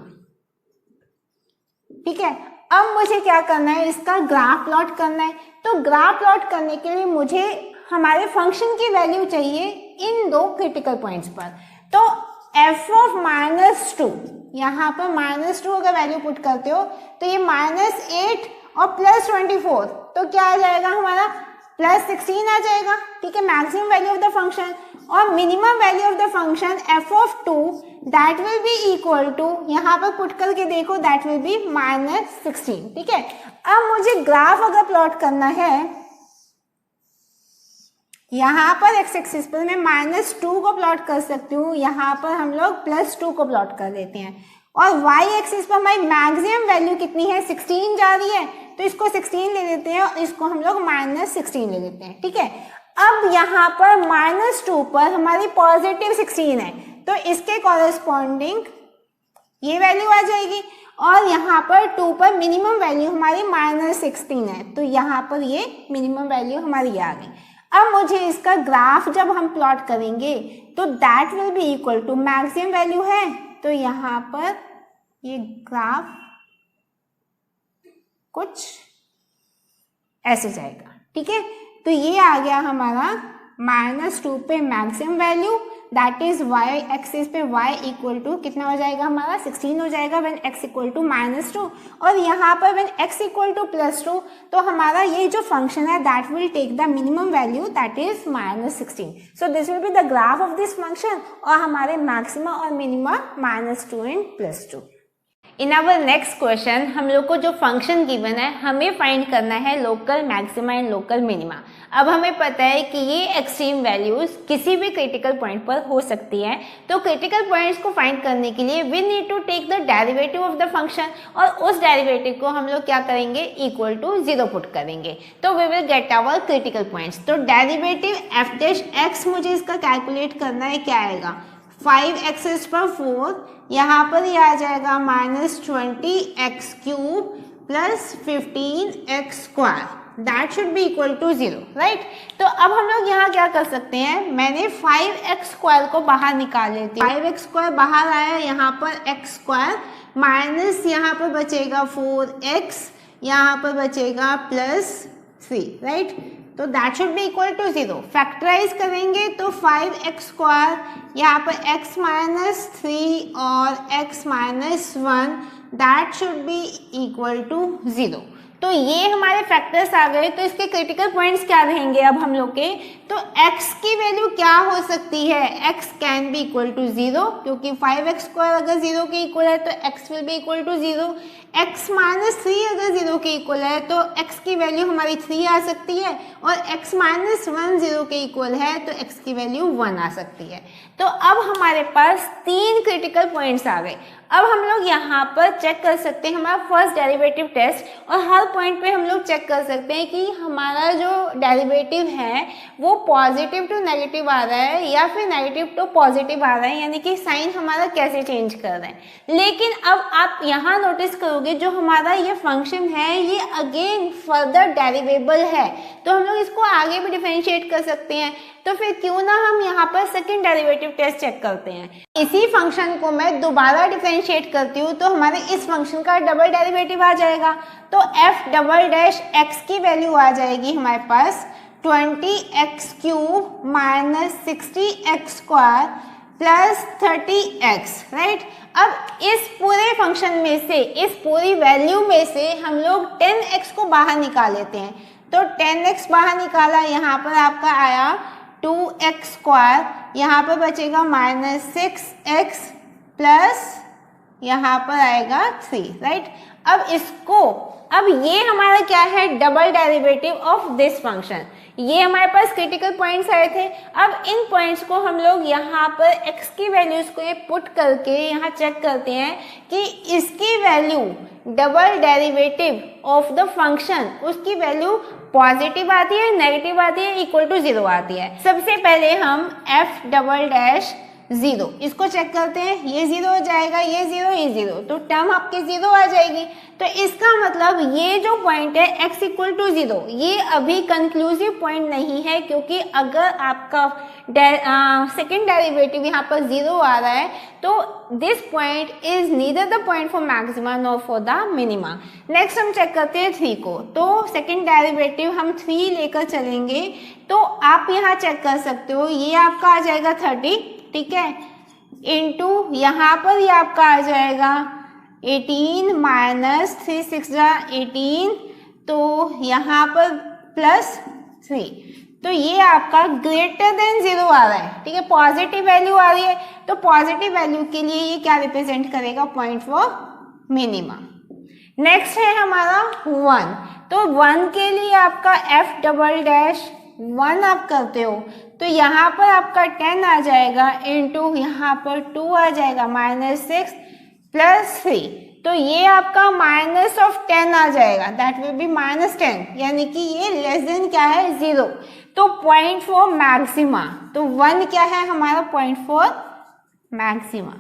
ठीक है। अब मुझे क्या करना है, इसका ग्राफ प्लॉट करना है। तो ग्राफ प्लॉट करने के लिए मुझे हमारे फंक्शन की वैल्यू चाहिए इन दो क्रिटिकल पॉइंट्स पर। तो f ऑफ -2, यहाँ पर -2 अगर वैल्यू पुट करते हो तो ये -8 और +24, तो क्या आ जाएगा हमारा +16 आ जाएगा, ठीक है, maximum value of the function. और minimum value of the function f of 2 that will be equal to, यहाँ पर पुट करके देखो, दैट विल बी -16, ठीक है। अब मुझे ग्राफ अगर प्लॉट करना है, यहाँ पर x एक्सिस पर मैं -2 को प्लॉट कर सकती हूँ, यहाँ पर हम लोग +2 को प्लॉट कर देते हैं, और y एक्सिस पर हमारी मैक्सिमम वैल्यू कितनी है, 16 जा रही है, तो इसको 16 ले लेते हैं और इसको हम लोग -16 ले लेते हैं, ठीक है। अब यहाँ पर -2 पर हमारी पॉजिटिव 16 है, तो इसके कॉरेस्पॉन्डिंग ये वैल्यू आ जाएगी, और यहाँ पर 2 पर मिनिमम वैल्यू हमारी -16 है, तो यहाँ पर ये मिनिमम वैल्यू हमारी आ गई। अब मुझे इसका ग्राफ जब हम प्लॉट करेंगे तो that will be equal to, maximum value है तो यहाँ पर ये ग्राफ कुछ ऐसे जाएगा, ठीक है। तो ये आ गया हमारा -2 पे maximum value, that is y axis पे y इक्वल टू कितना हो जाएगा हमारा 16 हो जाएगा व्हेन x इक्वल टू -2, और यहाँ पर व्हेन x इक्वल टू +2, तो हमारा ये जो फंक्शन है that will take the minimum value that is -16। So this will be the graph of this function, और हमारे मैक्सिमा और minima -2 and +2। In our next question हम लोग को जो फंक्शन गिवन है हमें फाइंड करना है local maxima and local minima. अब हमें पता है कि ये एक्सट्रीम वैल्यूज किसी भी क्रिटिकल पॉइंट पर हो सकती है, तो क्रिटिकल पॉइंट्स को फाइंड करने के लिए we need to take the derivative of the function, और उस डेरिवेटिव को हम लोग क्या करेंगे, इक्वल टू 0 पुट करेंगे, तो we will get our critical points. तो डेरिवेटिव f' मुझे इसका कैलकुलेट करना है, क्या आएगा, 5x पर 4, यहाँ पर ये आ जाएगा -20x³ plus 15x², that should be equal to 0, right. तो अब हम लोग यहाँ क्या कर सकते हैं, मैंने 5x² को बाहर निकाल लेती हूँ, 5x² बाहर आया, यहाँ पर x² माइनस यहाँ पर बचेगा 4x, यहाँ पर बचेगा +3, राइट। तो that should be equal to 0। Factorise करेंगे तो 5x², यहाँ पर x -3 और x -1, that should be equal to 0। तो ये हमारे फैक्टर्स आ गए, तो इसके क्रिटिकल पॉइंट्स क्या रहेंगे अब हम लोग के, तो x की वैल्यू क्या हो सकती है, x can be equal to 0, क्योंकि 5x² अगर 0 के इक्वल है तो x will be equal to 0, x -3 अगर 0 के इक्वल है तो x की वैल्यू हमारी 3 आ सकती है, और x -1 0 के इक्वल है तो x की वैल्यू 1 आ सकती है। तो अब हमारे पास 3 क्रिटिकल पॉइंट्स आ गए। अब हम लोग यहाँ पर चेक कर सकते हैं हमारा फर्स्ट डेरिवेटिव टेस्ट, और हर पॉइंट पे हम लोग चेक कर सकते हैं कि हमारा जो डेरिवेटिव है वो पॉजिटिव टू नेगेटिव आ रहा है या फिर नेगेटिव टू पॉजिटिव आ रहा है, यानी कि साइन हमारा कैसे चेंज कर रहा है। लेकिन अब आप यहाँ नोटिस करोगे जो हमारा ये फंक्शन है ये अगेन फर्दर डेरिवेबल है, तो हम लोग इसको आगे भी डिफरेंशिएट कर सकते हैं। तो फिर क्यों ना हम यहाँ पर सेकंड डेरिवेटिव टेस्ट चेक करते हैं। इसी फंक्शन को मैं दोबारा डिफरेंशिएट करती हूँ तो हमारे इस फंक्शन का डबल डेरिवेटिव आ जाएगा, तो f डबल डैश x की वैल्यू आ जाएगी हमारे पास 20x³ minus 60x² plus 30x, right. अब इस पूरे फंक्शन में से, इस पूरी वैल्यू में से हम लोग 10x को बाहर निकाल लेते हैं। तो 10x बाहर निकाला, यहाँ पर आपका आया 2x², यहाँ पर बचेगा माइनस 6x प्लस यहाँ पर आएगा 3, राइट। अब ये हमारा क्या है, double derivative of this function. ये हमारे पास क्रिटिकल पॉइंट्स आए थे। अब इन पॉइंट्स को हम लोग यहाँ पर x की वैल्यूज को पुट करके यहाँ चेक करते हैं कि इसकी value, double derivative of the function, उसकी वैल्यू पॉजिटिव आती है, नेगेटिव आती है, इक्वल टू 0 आती है। सबसे पहले हम f'0 इसको चेक करते हैं। ये 0 हो जाएगा, ये 0, ये 0, तो टर्म आपके 0 आ जाएगी। तो इसका मतलब ये जो पॉइंट है x इक्वल टू 0, ये अभी कंक्लूसिव पॉइंट नहीं है, क्योंकि अगर आपका सेकेंड डेरिवेटिव यहाँ पर 0 आ रहा है तो this point is neither the point for maxima nor for the minima. Next हम चेक करते हैं 3 को। तो सेकेंड डेरिवेटिव हम 3 लेकर चलेंगे, तो आप यहाँ चेक कर सकते हो, ये आपका आ जाएगा 30, ठीक है, इंटू यहाँ पर ये आपका आ जाएगा 18 माइनस 3 6 18, तो यहाँ पर प्लस 3, तो ये आपका ग्रेटर देन 0 आ रहा है, ठीक है, पॉजिटिव वैल्यू आ रही है। तो पॉजिटिव वैल्यू के लिए ये क्या रिप्रेजेंट करेगा, पॉइंट फॉर मिनिमा। नेक्स्ट है हमारा 1, तो 1 के लिए आपका f'1 आप करते हो, तो यहाँ पर आपका 10 आ जाएगा, इंटू यहाँ पर 2 आ जाएगा, माइनस 6 प्लस 3, तो ये आपका माइनस ऑफ 10 आ जाएगा, दैट विल बी माइनस 10, यानी कि ये लेस देन क्या है, 0। तो पॉइंट फॉर मैक्सिमा, तो 1 क्या है हमारा, पॉइंट फॉर मैक्सिमा,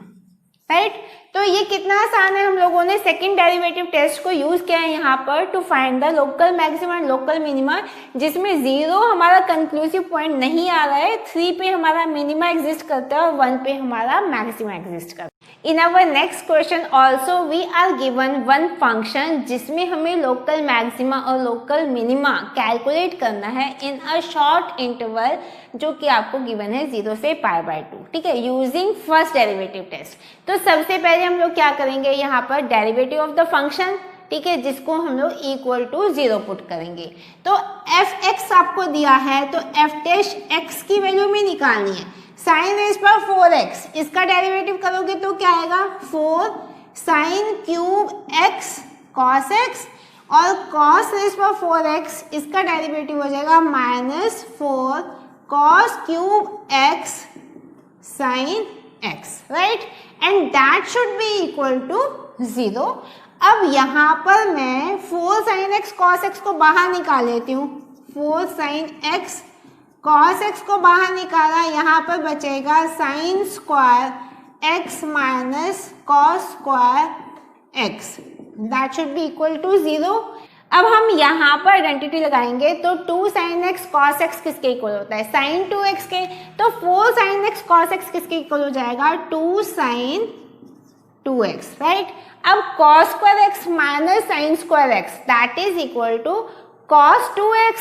राइट। तो ये कितना आसान है, हम लोगों ने सेकंड डेरिवेटिव टेस्ट को यूज किया है यहाँ पर to find the local maxima and local minima, जिसमें 0 हमारा कंक्लूसिव पॉइंट नहीं आ रहा है, 3 पे हमारा मिनिमा एग्जिस्ट करता है और 1 पे हमारा मैक्सिमा एग्जिस्ट करता है। In our next question also we are given one function जिसमें हमें लोकल मैक्सिमा और लोकल मिनिमा कैलकुलेट करना है इन अ शॉर्ट इंटरवल, जो कि आपको गिवन है 0 से π/2, ठीक है, यूजिंग फर्स्ट डेरिवेटिव टेस्ट। तो सबसे पहले हम लोग क्या करेंगे, यहाँ पर डेरिवेटिव ऑफ द फंक्शन, ठीक है, जिसको हम लोग इक्वल टू 0 पुट करेंगे। तो f(x) आपको दिया है, तो f' की वैल्यू में निकालनी है। साइन रेज पर 4x, इसका डेरिवेटिव करोगे तो क्या आएगा, 4 sine cube x cos x, और cos रेज पर 4x, इसका डेरिवेटिव हो जाएगा minus 4 cos cube x sine x, right, and that should be equal to 0। अब यहाँ पर मैं 4 साइन x cos x को बाहर निकाल लेती हूँ, 4 साइन x cos x को बाहर निकाला, यहाँ पर बचेगा sine square x minus cos square x, that should be equal to 0। अब हम यहाँ पर आइडेंटिटी लगाएंगे, तो 2 साइन x cos x किसके इक्वल होता है, साइन 2x के, तो 4 साइन x cos x किसके इक्वल हो जाएगा, 2 साइन 2x, राइट। अब cos square x minus sine square x, that is equal to cos 2x।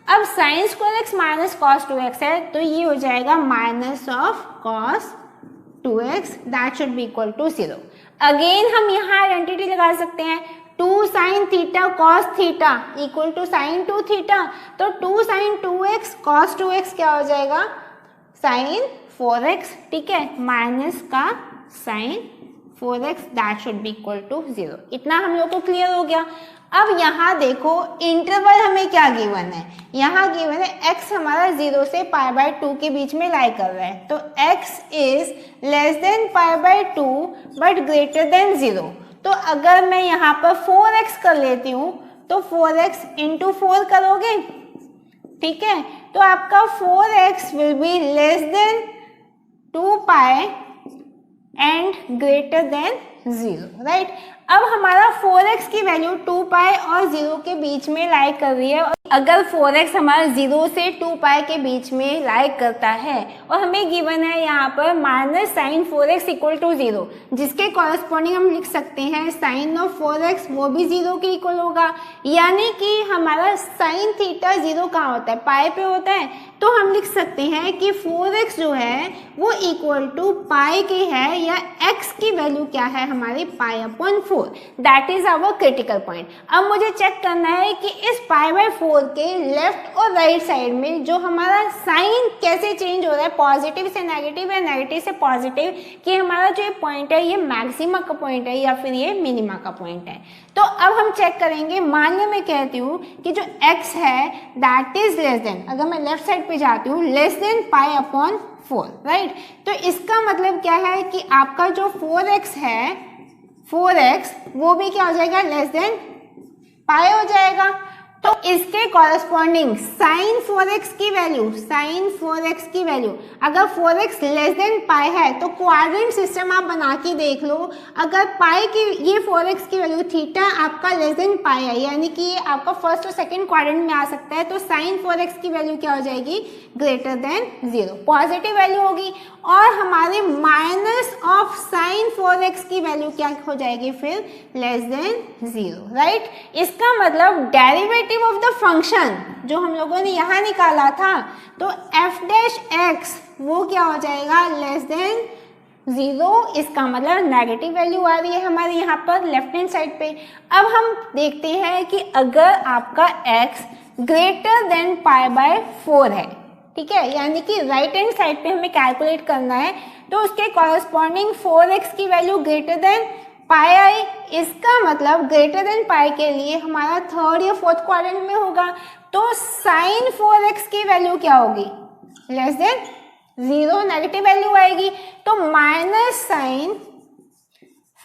अब sine square x minus cos 2x है, तो ये हो जाएगा minus of cos 2x, that should be equal to 0। Again हम यहाँ आइडेंटिटी लगा सकते हैं, 2 sine theta cos theta equal to sine 2 theta, तो 2 साइन 2x cos 2x क्या हो जाएगा, साइन 4x, ठीक है, माइनस का sine 4x, that should be equal to 0। इतना हम लोग को क्लियर हो गया। अब यहाँ देखो इंटरवल हमें क्या गिवन है, यहाँ गिवन है x हमारा 0 से π/2 के बीच में लाई कर रहा है, तो x is less than π/2 but greater than 0। तो अगर मैं यहाँ पर 4x कर लेती हूँ, तो 4x इंटू 4 करोगे, ठीक है, तो आपका 4x will be less than 2π and greater than 0, right. अब हमारा 4x की वैल्यू 2π और 0 के बीच में लाई कर रही है, और अगर 4x हमारा 0 से 2 पाई के बीच में लाई करता है और हमें गिवन है यहाँ पर minus sign 4x equal to 0, जिसके कॉरस्पॉन्डिंग हम लिख सकते हैं साइन ऑफ 4x वो भी 0 के इक्वल होगा, यानी कि हमारा साइन थीटा 0 कहाँ होता है, पाई पे होता है। तो हम लिख सकते हैं कि 4x जो है वो इक्वल टू पाई के है, या x की वैल्यू क्या है हमारी pi upon 4, that is our critical point. अब मुझे चेक करना है कि इस पाई बाय 4 के लेफ्ट और राइट साइड में जो हमारा साइन कैसे चेंज हो रहा है, पॉजिटिव से नेगेटिव या नेगेटिव से पॉजिटिव, कि हमारा जो ये पॉइंट है ये मैक्सिमा का पॉइंट है या फिर ये मिनिमा का पॉइंट है। तो अब हम चेक करेंगे, मान लो मैं कहती हूँ कि जो x है दैट इज लेस देन, अगर मैं लेफ्ट साइड पे जाती हूँ, less than pi upon 4, right. तो इसका मतलब क्या है कि आपका जो 4x है, 4x वो भी क्या हो जाएगा, लेस देन पाई हो जाएगा। तो इसके कॉरस्पॉन्डिंग साइन 4x की वैल्यू, साइन 4x की वैल्यू अगर 4x लेस देन पाई है तो क्वाड्रेंट सिस्टम आप बना के देख लो। अगर पाई की ये 4x की वैल्यू थीटा आपका लेस देन पाई है, यानी कि ये आपका फर्स्ट और सेकंड क्वाड्रेंट में आ सकता है, तो साइन 4x की वैल्यू क्या हो जाएगी, ग्रेटर देन 0, पॉजिटिव वैल्यू होगी। और हमारे माइनस ऑफ साइन 4x की वैल्यू क्या हो जाएगी फिर, लेस देन 0, राइट। इसका मतलब डेरिवेटिव ऑफ द फंक्शन जो हम लोगों ने यहाँ निकाला था, तो f डैश x वो क्या हो जाएगा, लेस देन 0। इसका मतलब नेगेटिव वैल्यू आ रही है हमारे यहाँ पर लेफ्ट हैंड साइड पे। अब हम देखते हैं कि अगर आपका x greater than pi by 4 है, ठीक है, यानी कि राइट हैंड साइड पे हमें कैलकुलेट करना है, तो उसके कॉरस्पॉन्डिंग 4x की वैल्यू ग्रेटर देन पाई आई। इसका मतलब ग्रेटर देन पाई के लिए हमारा थर्ड या फोर्थ क्वाड्रेंट में होगा, तो साइन 4x की वैल्यू क्या होगी, लेस देन 0, नेगेटिव वैल्यू आएगी। तो माइनस साइन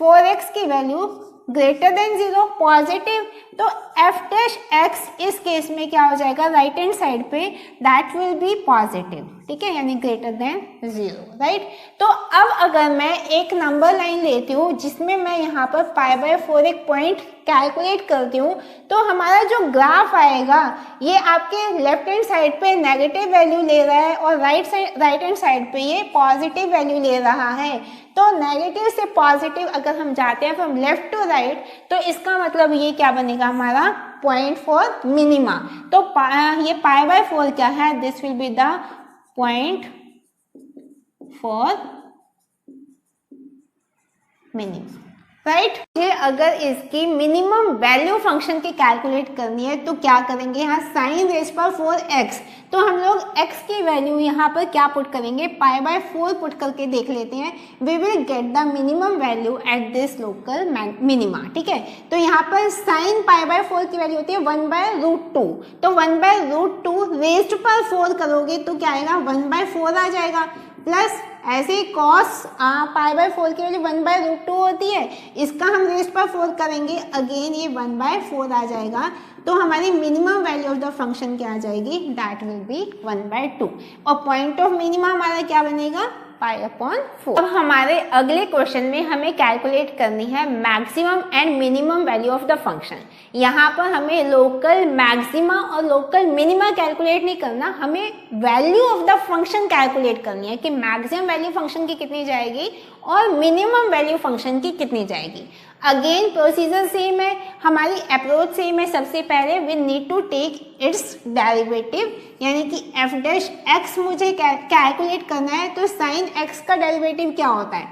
4x की वैल्यू ग्रेटर देन 0, पॉजिटिव। तो f डैश x इस केस में क्या हो जाएगा, राइट हैंड साइड पे दैट विल बी पॉजिटिव, ठीक है, यानी ग्रेटर देन 0, राइट। तो अब अगर मैं एक नंबर लाइन लेती हूँ जिसमें मैं यहाँ पर पाई बाय 4 एक पॉइंट कैलकुलेट करती हूँ, तो हमारा जो ग्राफ आएगा ये आपके लेफ्ट हैंड साइड पे नेगेटिव वैल्यू ले रहा है और राइट हैंड साइड पे ये पॉजिटिव वैल्यू ले रहा है। तो नेगेटिव से पॉजिटिव अगर हम जाते हैं फ्रॉम लेफ्ट टू राइट, तो इसका मतलब ये क्या बनेगा हमारा पॉइंट फॉर मिनिमा। तो ये पाई बाय 4 क्या है, this will be the point for minima, right. ये अगर इसकी मिनिमम वैल्यू फंक्शन की कैलकुलेट करनी है तो क्या करेंगे, यहाँ साइन रेज पर 4x, तो हम लोग x की वैल्यू यहाँ पर क्या पुट करेंगे, पाई बाय 4 पुट करके देख लेते हैं। We will get the minimum value at this local minima, ठीक है। तो यहाँ पर साइन पाई बाय 4 की वैल्यू होती है 1/√2, तो 1/√2 रेज्ड पर 4 करोगे तो क्या आएगा, 1/4 आ जाएगा, प्लस ऐसे ही कॉस पाई बाय 4 की वैल्यू 1/√2 होती है, इसका हम रेस्ट पर 4 करेंगे, अगेन ये 1/4 आ जाएगा। तो हमारी minimum value of the function क्या आ जाएगी, दैट विल बी 1/2, और पॉइंट ऑफ मिनिमा हमारा क्या बनेगा, पाई अपॉन 4। अब हमारे अगले क्वेश्चन में हमें कैलकुलेट करनी है maximum and minimum value of the function. यहाँ पर हमें लोकल मैक्सिमा और लोकल मिनिमा कैलकुलेट नहीं करना, हमें value of the function calculate करनी है कि मैक्सिमम वैल्यू फंक्शन की कितनी जाएगी और मिनिमम वैल्यू फंक्शन की कितनी जाएगी। अगेन प्रोसीजर सेम है, हमारी अप्रोच सेम है। सबसे पहले we need to take its derivative, यानी कि f डैश x मुझे कैलकुलेट करना है, तो साइन x का डेरिवेटिव क्या होता है,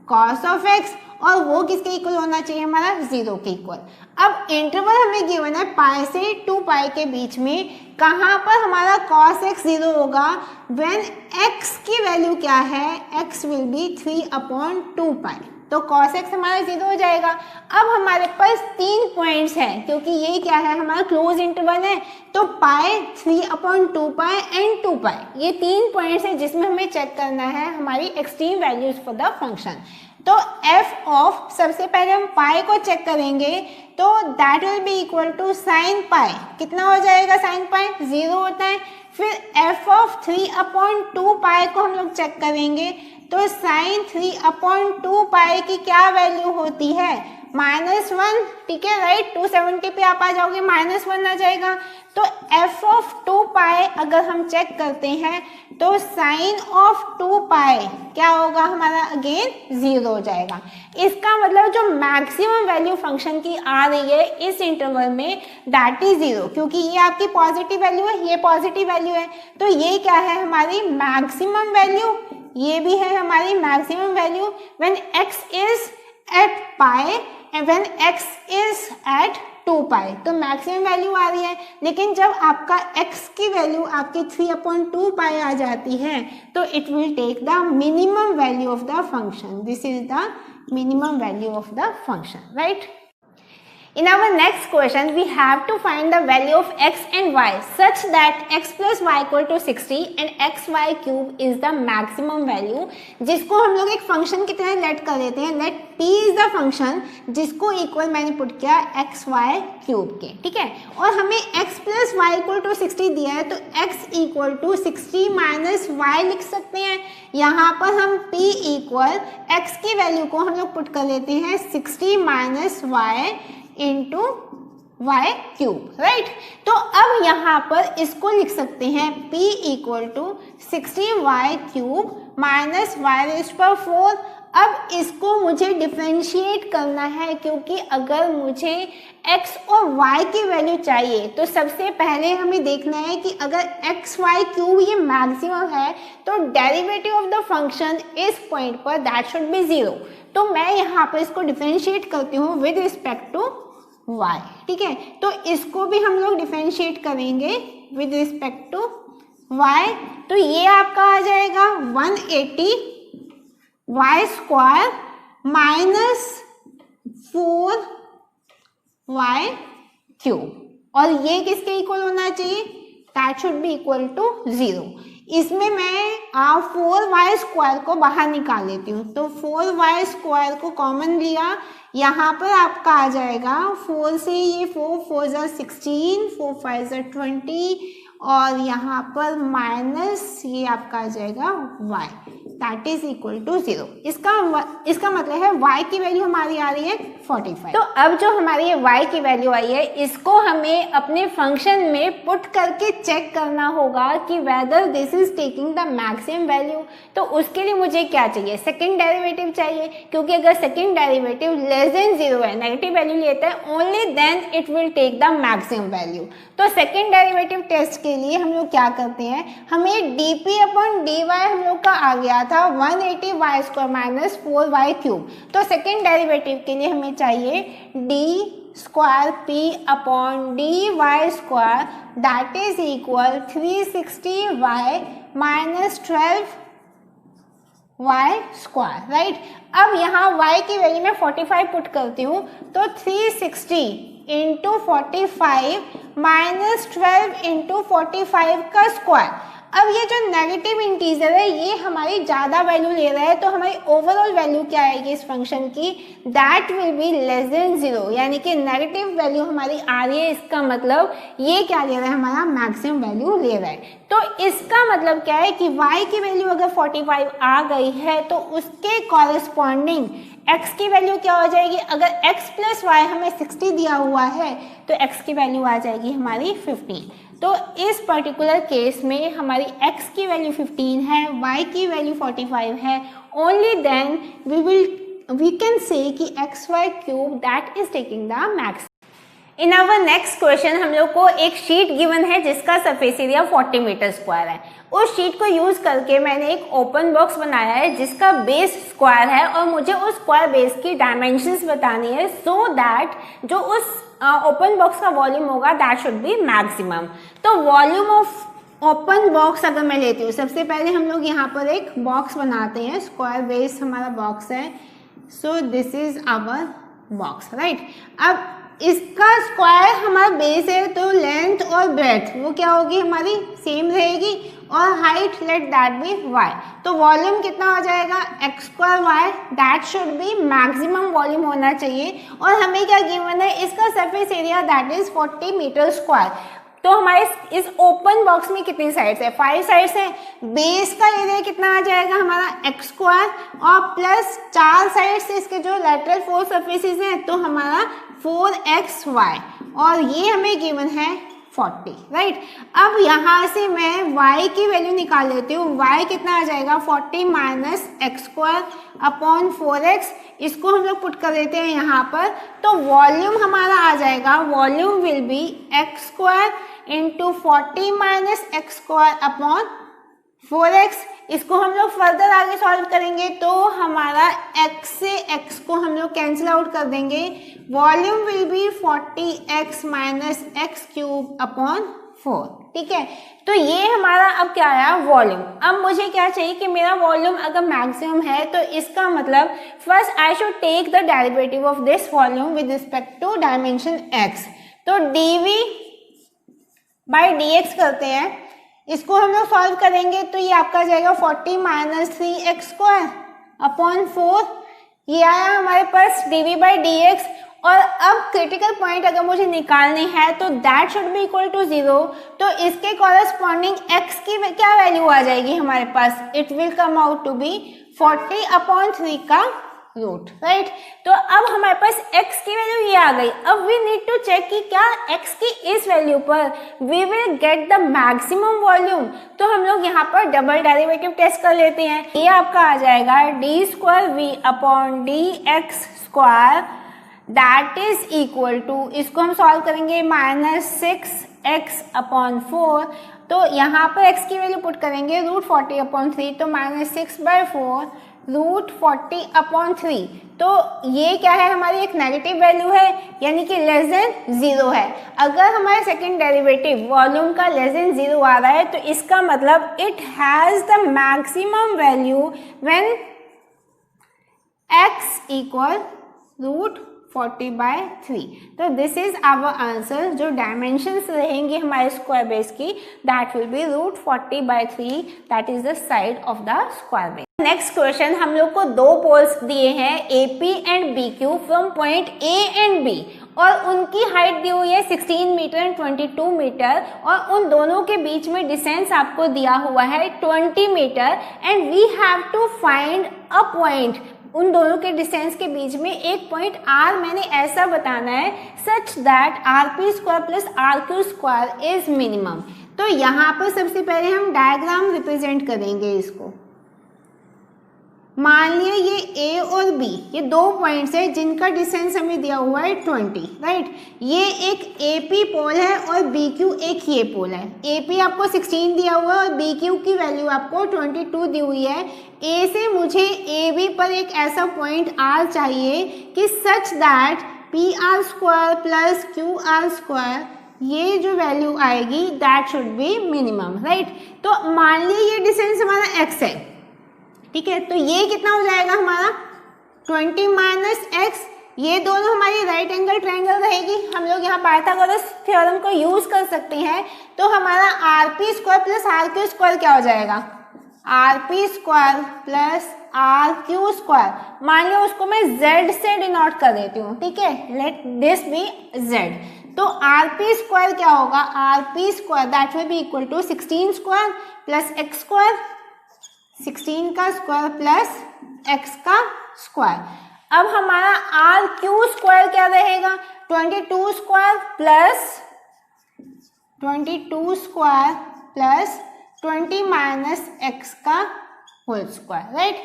cos ऑफ x, और वो किसके इक्वल होना चाहिए, हमारा 0 के इक्वल। अब इंटरवल हमें गिवन है पाई से 2 पाई के बीच में, कहाँ पर हमारा cos x 0 होगा, व्हेन x की वैल्यू क्या है, x विल बी 3/2 पाई, तो cos x हमारा 0 हो जाएगा। अब हमारे पास 3 पॉइंट्स हैं, क्योंकि ये क्या है हमारा क्लोज इंटरवल है, तो पाई 3/2 पाई एंड 2 पाई, ये 3 पॉइंट्स हैं जिसमें हमें चेक करना है हमारी extreme values for the function. तो f ऑफ, सबसे पहले हम पाई को चेक करेंगे, तो that will be equal to sine pi, कितना हो जाएगा, साइन पाई 0 होता है। फिर f ऑफ 3/2 पाई को हम लोग चेक करेंगे, तो साइन 3/2 पाई की क्या वैल्यू होती है, -1, ठीक है राइट। 270 पे आप आ जाओगे, -1 आ जाएगा। तो f ऑफ 2 पाई अगर हम चेक करते हैं तो साइन ऑफ 2 पाई क्या होगा हमारा, अगेन 0 हो जाएगा। इसका मतलब जो मैक्सिमम वैल्यू फंक्शन की आ रही है इस इंटरवल में दैट इज 0, क्योंकि ये आपकी पॉजिटिव वैल्यू है, ये पॉजिटिव वैल्यू है, तो ये क्या है हमारी मैक्सिमम वैल्यू, ये भी है हमारी maximum value when x is at pi and when x is at 2 pi, तो मैक्सिमम वैल्यू आ रही है। लेकिन जब आपका x की वैल्यू आपकी 3/2 पाई आ जाती है तो it will take the minimum value of the function, this is the minimum value of the function, right. In our next question, we have to find the value of x and y such that x plus y equal to 60 and xy cube is the maximum value, जिसको हम लोग एक फंक्शन की तरह लेट कर देते हैं। Let p is the function जिसको इक्वल मैंने पुट किया xy क्यूब के, ठीक है। और हमें x plus y equal to 60 दिया है तो x equal to 60 minus y लिख सकते हैं। यहाँ पर हम p equal x की वैल्यू को हम लोग पुट कर देते हैं 60 minus y into y cube, right. तो अब यहाँ पर इसको लिख सकते हैं p equal to 60y cube minus y raise पर 4। अब इसको मुझे डिफरेंशिएट करना है, क्योंकि अगर मुझे x और y की वैल्यू चाहिए तो सबसे पहले हमें देखना है कि अगर x y क्यूब ये मैक्सिमम है तो डेरिवेटिव ऑफ द फंक्शन इस पॉइंट पर दैट शुड बी 0। तो मैं यहाँ पर इसको डिफरेंशिएट करती हूँ विद रिस्पेक्ट टू y, ठीक है। तो इसको भी हम लोग डिफरेंशिएट करेंगे विद रिस्पेक्ट टू y, तो ये आपका आ जाएगा 180 y square minus 4y cube, और ये किसके इक्वल होना चाहिए, that should be equal to 0। इसमें मैं 4y स्क्वायर को बाहर निकाल लेती हूँ, तो 4y स्क्वायर को कॉमन लिया, यहाँ पर आपका आ जाएगा 4 से ये 4 4 16, 4 5 20, और यहाँ पर माइनस ये आपका आ जाएगा y, that is equal to 0। इसका मतलब है y की वैल्यू हमारी आ रही है 45। तो अब जो हमारी y की वैल्यू आई है इसको हमें अपने फंक्शन में पुट करके चेक करना होगा कि whether this is taking the maximum value. तो उसके लिए मुझे क्या चाहिए, सेकंड डेरिवेटिव चाहिए, क्योंकि अगर सेकंड डेरिवेटिव लेस देन 0 है, नेगेटिव वैल्यू लेता है, only then it will take the maximum value. तो सेकंड डेरिवेटिव टेस्ट के लिए हम लोग क्या करते हैं, हमें dp अपॉन dy हम लोग का आ गया था 180 y square minus 4y cube. तो सेकेंड डेरिवेटिव के लिए हमें चाहिए d square p upon dy square that is equal 360y minus 12y square, right. अब यहाँ y की वैल्यू में 45 पुट करती हूँ, तो 360 इंटू 45 माइनस 12 इंटू 45 का स्क्वायर। अब ये जो नेगेटिव इंटीजर है ये हमारी ज़्यादा वैल्यू ले रहा है, तो हमारी ओवरऑल वैल्यू क्या आएगी इस फंक्शन की, that will be less than 0, यानी कि नेगेटिव वैल्यू हमारी आ रही है। इसका मतलब ये क्या ले रहा है, हमारा मैक्सिमम वैल्यू ले रहा है। तो इसका मतलब क्या है कि y की वैल्यू अगर 45 आ गई है तो उसके कॉरेस्पॉन्डिंग x की वैल्यू क्या हो जाएगी, अगर x प्लस y हमें 60 दिया हुआ है तो x की वैल्यू आ जाएगी हमारी 15। तो इस पर्टिकुलर केस में हमारी x की वैल्यू 15 है, y की वैल्यू 45 है, only then we can say कि xy क्यूब that is taking the max. In our next question हम लोग को एक शीट गिवन है जिसका सरफेस एरिया 40 मीटर स्क्वायर है। उस शीट को यूज करके मैंने एक ओपन बॉक्स बनाया है जिसका बेस स्क्वायर है और मुझे उस स्क्वायर बेस की डायमेंशंस बतानी है, सो दैट जो उस ओपन बॉक्स का वॉल्यूम होगा दैट शुड बी मैक्सिमम। तो वॉल्यूम ऑफ ओपन बॉक्स अगर मैं लेती हूँ, सबसे पहले हम लोग यहाँ पर एक बॉक्स बनाते हैं, स्क्वायर बेस हमारा बॉक्स है, so this is our box, right. अब इसका स्क्वायर हमारा बेस है तो लेंथ और ब्रेथ वो क्या होगी हमारी सेम रहेगी, और height let that be y। तो वॉल्यूम कितना हो जाएगा x square y, that should be maximum volume होना चाहिए। और हमें क्या गिवन है, इसका surface area that is 40 metre square. तो हमारे इस ओपन बॉक्स में कितनी साइड्स है, 5 साइड्स है। बेस का एरिया कितना आ जाएगा हमारा x स्क्वायर और प्लस 4 साइड्स से इसके जो लेटरल 4 सरफेसेस हैं तो हमारा 4xy और ये हमें गिवन है 40, राइट। अब यहाँ से मैं y की वैल्यू निकाल लेती हूँ। y कितना आ जाएगा 40 minus X square upon 4x, इसको हम लोग पुट कर देते हैं यहाँ पर। तो वॉल्यूम हमारा आ जाएगा, volume will be x square into 40 minus X square upon 4x। इसको हम लोग फर्दर आगे सॉल्व करेंगे तो हमारा x से x को हम लोग कैंसिल आउट कर देंगे। Volume will be 40x minus x cube upon 4, ठीक है। तो ये हमारा अब क्या आया वॉल्यूम। अब मुझे क्या चाहिए कि मेरा वॉल्यूम अगर मैक्सिमम है तो इसका मतलब first I should take the derivative of this volume with respect to dimension x। तो dv बाई dx करते हैं, इसको हम लोग सॉल्व करेंगे तो ये आपका जाएगा 40 माइनस 3x स्क्वायर अपॉन 4, ये आया हमारे पास dv बाई dx। और अब क्रिटिकल पॉइंट अगर मुझे निकालने हैं तो that should be equal to 0, तो इसके कॉरेस्पॉन्डिंग x की क्या वैल्यू आ जाएगी हमारे पास, it will come out to be 40 upon 3 का रूट, राइट। तो अब हमारे पास x की वैल्यू ये आ गई। अब वी नीड टू चेक कि क्या x की इस वैल्यू पर we will get the maximum volume. तो हम लोग यहाँ पर डबल डेरिवेटिव टेस्ट कर लेते हैं। ये आपका आ जाएगा d square v upon d x square that is equal to, इसको हम सॉल्व करेंगे माइनस 6x अपॉन 4। तो यहाँ पर x की वैल्यू पुट करेंगे रूट 40 अपॉन 3, तो माइनस 6/4 रूट 40 अपॉन 3। तो ये क्या है हमारी एक नेगेटिव वैल्यू है, यानी कि लेस देन 0 है। अगर हमारे सेकंड डेरिवेटिव वॉल्यूम का लेस देन 0 आ रहा है तो इसका मतलब it has the maximum value when x equal root 40/3। तो दिस इज आवर आंसर। जो डायमेंशंस रहेंगी हमारे स्क्वायर बेस की that will be root 40/3, that is the side of the square base. Next question, हम लोग को दो पोल्स दिए हैं AP and BQ from point A and B और उनकी हाइट दी हुई है 16 मीटर एंड 22 मीटर और उन दोनों के बीच में डिस्टेंस आपको दिया हुआ है 20 metre and we have to find a point. उन दोनों के डिस्टेंस के बीच में एक पॉइंट R मैंने ऐसा बताना है such that RP square plus RQ square is minimum. तो यहाँ पर सबसे पहले हम डायग्राम रिप्रेजेंट करेंगे इसको। मान लिया ये A और B ये दो पॉइंट्स है जिनका डिस्टेंस हमें दिया हुआ है 20, राइट। ये एक AP पोल है और BQ एक ये पोल है। AP आपको 16 दिया हुआ है और BQ की वैल्यू आपको 22 दी हुई है। A से मुझे AB पर एक ऐसा पॉइंट R चाहिए कि such that PR square plus QR square ये जो वैल्यू आएगी that should be minimum, right. तो मान लिया ये डिस्टेंस हमारा x है, ठीक है। तो ये कितना हो जाएगा हमारा 20 माइनस एक्स। ये दोनों हमारी राइट एंगल ट्रायंगल रहेगी। हम लोग यहाँ पाइथागोरस थ्योरम को यूज कर सकते हैं। तो हमारा RP square plus RQ square क्या हो जाएगा, RP square plus RQ square. मान लो उसको मैं Z से डिनोट कर देती हूँ, ठीक है, लेट दिस बी Z। तो RP स्क्वायर क्या होगा, RP square that will be equal to 16 square plus x square, 16 का स्क्वायर प्लस x का स्क्वायर। अब हमारा RQ स्क्वायर क्या रहेगा, 22 स्क्वायर प्लस 20 माइनस x का होल स्क्वायर, राइट।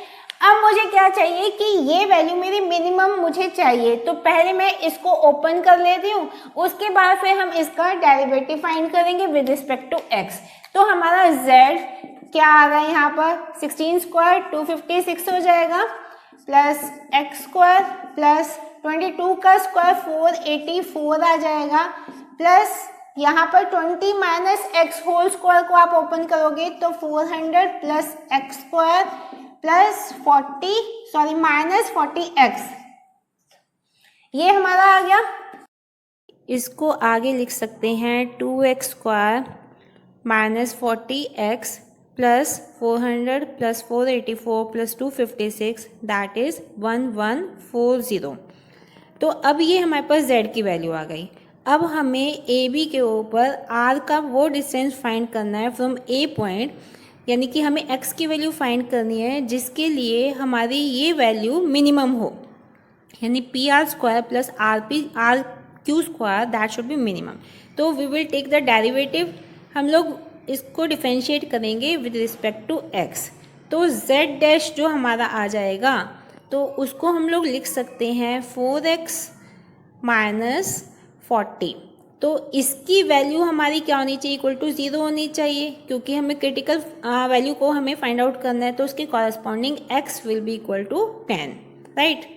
अब मुझे क्या चाहिए कि ये वैल्यू मेरी मिनिमम मुझे चाहिए। तो पहले मैं इसको ओपन कर लेती हूँ, उसके बाद फिर हम इसका डेरिवेटिव फाइंड करेंगे विद रिस्पेक्ट टू x। तो हमारा z क्या आ रहा है यहाँ पर 16 स्क्वायर 256 हो जाएगा प्लस x स्क्वायर प्लस 22 का स्क्वायर 484 आ जाएगा प्लस यहाँ पर 20 माइनस x होल स्क्वायर को आप ओपन करोगे तो 400 plus x square plus minus 40x, ये हमारा आ गया। इसको आगे लिख सकते हैं 2x square minus 40x plus 400 plus 484 plus 256 that is 1140। तो अब ये हमारे पास z की वैल्यू आ गई। अब हमें ए बी के ऊपर आर का वो डिस्टेंस फाइंड करना है फ्रॉम ए पॉइंट, यानी कि हमें एक्स की वैल्यू फाइंड करनी है जिसके लिए हमारी ये वैल्यू मिनिमम हो, यानी P R square plus R Q square that should be minimum. तो we will take the derivative, हम लोग इसको डिफरेंशिएट करेंगे विद रिस्पेक्ट टू एक्स। तो z डैश जो हमारा आ जाएगा तो उसको हम लोग लिख सकते हैं 4x माइनस 40। तो इसकी वैल्यू हमारी क्या होनी चाहिए, इक्वल टू 0 होनी चाहिए, क्योंकि हमें क्रिटिकल वैल्यू को हमें फाइंड आउट करना है। तो उसके corresponding x will be equal to 10, right.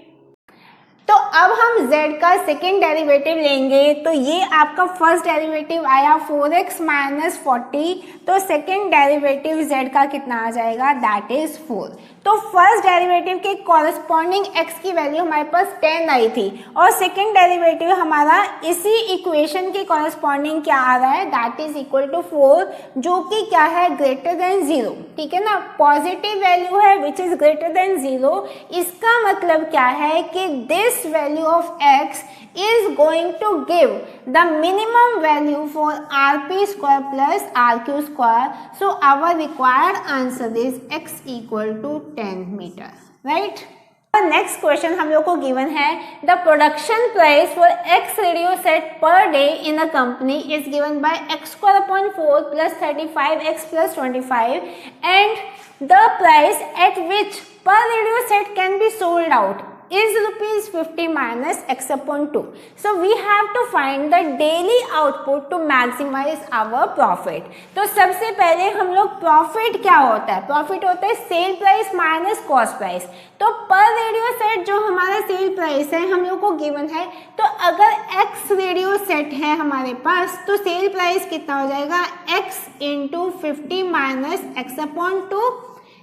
तो अब हम z का सेकेंड डेरिवेटिव लेंगे। तो ये आपका फर्स्ट डेरिवेटिव आया 4x माइनस 40, तो सेकेंड डेरिवेटिव z का कितना आ जाएगा, दैट इज 4। तो फर्स्ट डेरिवेटिव के कॉरस्पॉन्डिंग x की वैल्यू हमारे पास 10 आई थी और सेकेंड डेरिवेटिव हमारा इसी इक्वेशन के कॉरस्पॉन्डिंग क्या आ रहा है, दैट इज इक्वल टू 4, जो कि क्या है, ग्रेटर देन 0, ठीक है ना। पॉजिटिव वैल्यू है विच इज ग्रेटर देन 0। इसका मतलब क्या है कि this value of x is going to give the minimum value for rp square plus rq square. So our required answer is x equal to 10 meter, right? Next question हम लोग को गिवन है, the production price for X radio set per day in a company is given by X square upon 4 plus 35x plus 25 and the price at which per radio set can be sold out is rupees 50 minus x upon 2. So we have to find the daily output to maximize our profit. तो सबसे पहले हम लोग प्रॉफिट क्या होता है, प्रॉफिट होता है sale price minus cost price. तो पर रेडियो सेट जो हमारा सेल प्राइस है हम लोग को गिवन है, तो अगर x रेडियो सेट है हमारे पास तो सेल प्राइस कितना हो जाएगा, x into 50 minus x upon 2,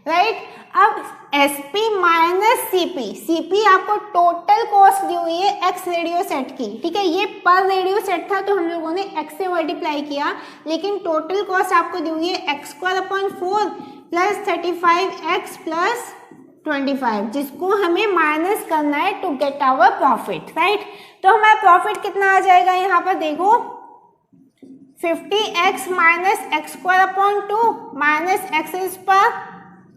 right. अब SP माइनस CP आपको टोटल कॉस्ट दी हुई है एक्स रेडियो सेट की, ठीक है। ये पर रेडियो सेट था तो हम लोगों ने x से मल्टीप्लाई किया, लेकिन टोटल कॉस्ट आपको दी हुई है x square upon 4 plus 35x plus 25, जिसको हमें माइनस करना है to get our profit, right. तो हमारा प्रॉफिट कितना आ जाएगा, यहाँ पर देखो 50x minus X square upon 2 minus X is per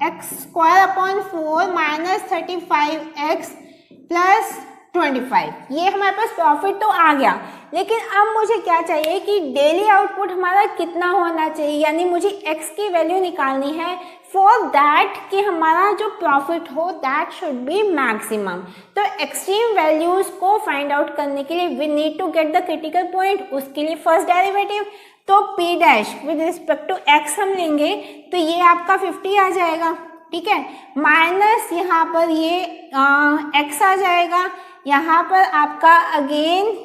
X square upon 4 minus 35x plus 25, ये हमारे पास प्रॉफिट तो आ गया। लेकिन अब मुझे क्या चाहिए कि डेली आउटपुट हमारा कितना होना चाहिए, यानी मुझे x की वैल्यू निकालनी है फॉर दैट कि हमारा जो प्रॉफिट हो दैट शुड बी मैक्सिमम। तो एक्सट्रीम वैल्यूज को फाइंड आउट करने के लिए we need to get the critical point, उसके लिए फर्स्ट डेरिवेटिव तो p dash with respect to x हम लेंगे तो ये आपका 50 आ जाएगा, ठीक है, माइनस यहाँ पर ये x आ जाएगा, यहाँ पर आपका अगेन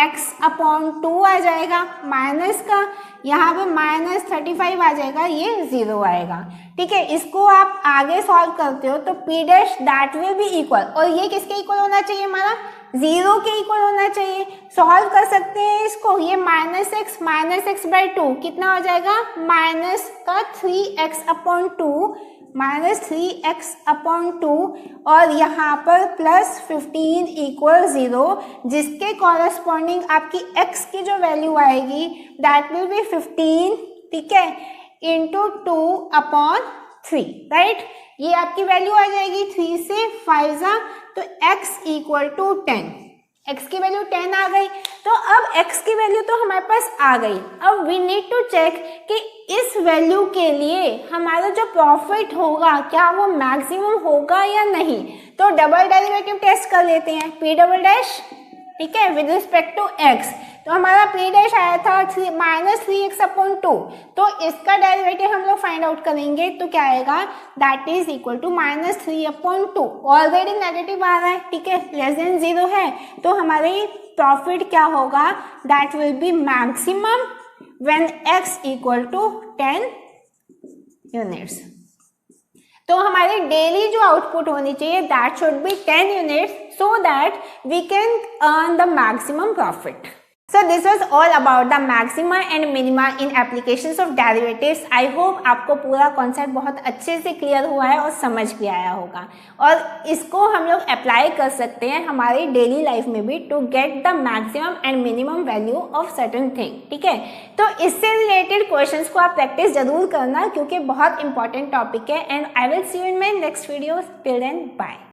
x अपॉन 2 आ जाएगा माइनस का, यहाँ पे माइनस 35 आ जाएगा, ये 0 आएगा, ठीक है। इसको आप आगे सॉल्व करते हो तो p dash that will be equal, और ये किसके इक्वल होना चाहिए, हमारा 0 के इक्वल होना चाहिए। सॉल्व कर सकते हैं इसको, ये माइनस एक्स बाई 2 कितना हो जाएगा, माइनस का 3x upon 2 minus 3x upon 2 और यहाँ पर प्लस 15 इक्वल 0, जिसके कॉरस्पॉन्डिंग आपकी x की जो वैल्यू आएगी दैट विल बी 15, ठीक है, इंटू 2 अपॉन 3, राइट। ये आपकी वैल्यू आ जाएगी 3 से 5 जा, तो x इक्वल टू 10, x की वैल्यू 10 आ गई। तो अब x की वैल्यू तो हमारे पास आ गई, अब वी नीड टू चेक कि इस वैल्यू के लिए हमारा जो प्रॉफिट होगा क्या वो मैक्सिमम होगा या नहीं। तो डबल डेरिवेटिव टेस्ट कर लेते हैं, p डबल डैश, ठीक है, विद रिस्पेक्ट टू x। तो हमारा p डैश आया था माइनस 3x अपॉन 2, तो इसका डेरिवेटिव हम लोग फाइंड आउट करेंगे तो क्या आएगा, that is equal to minus 3 upon 2, already negative आ रहा है, ठीक है, लेस देन 0 है, तो हमारे प्रॉफिट क्या होगा, that will be maximum when x equal to 10 units. तो हमारी डेली जो आउटपुट होनी चाहिए that should be 10 units so that we can earn the maximum profit. So this was all about the maxima and minima in applications of derivatives. I hope आपको पूरा कॉन्सेप्ट बहुत अच्छे से क्लियर हुआ है और समझ भी आया होगा, और इसको हम लोग अप्लाई कर सकते हैं हमारी डेली लाइफ में भी to get the maximum and minimum value of certain thing. ठीक है, तो इससे रिलेटेड क्वेश्चंस को आप प्रैक्टिस जरूर करना क्योंकि बहुत इंपॉर्टेंट टॉपिक है। And I will see you in my next video. Till then bye.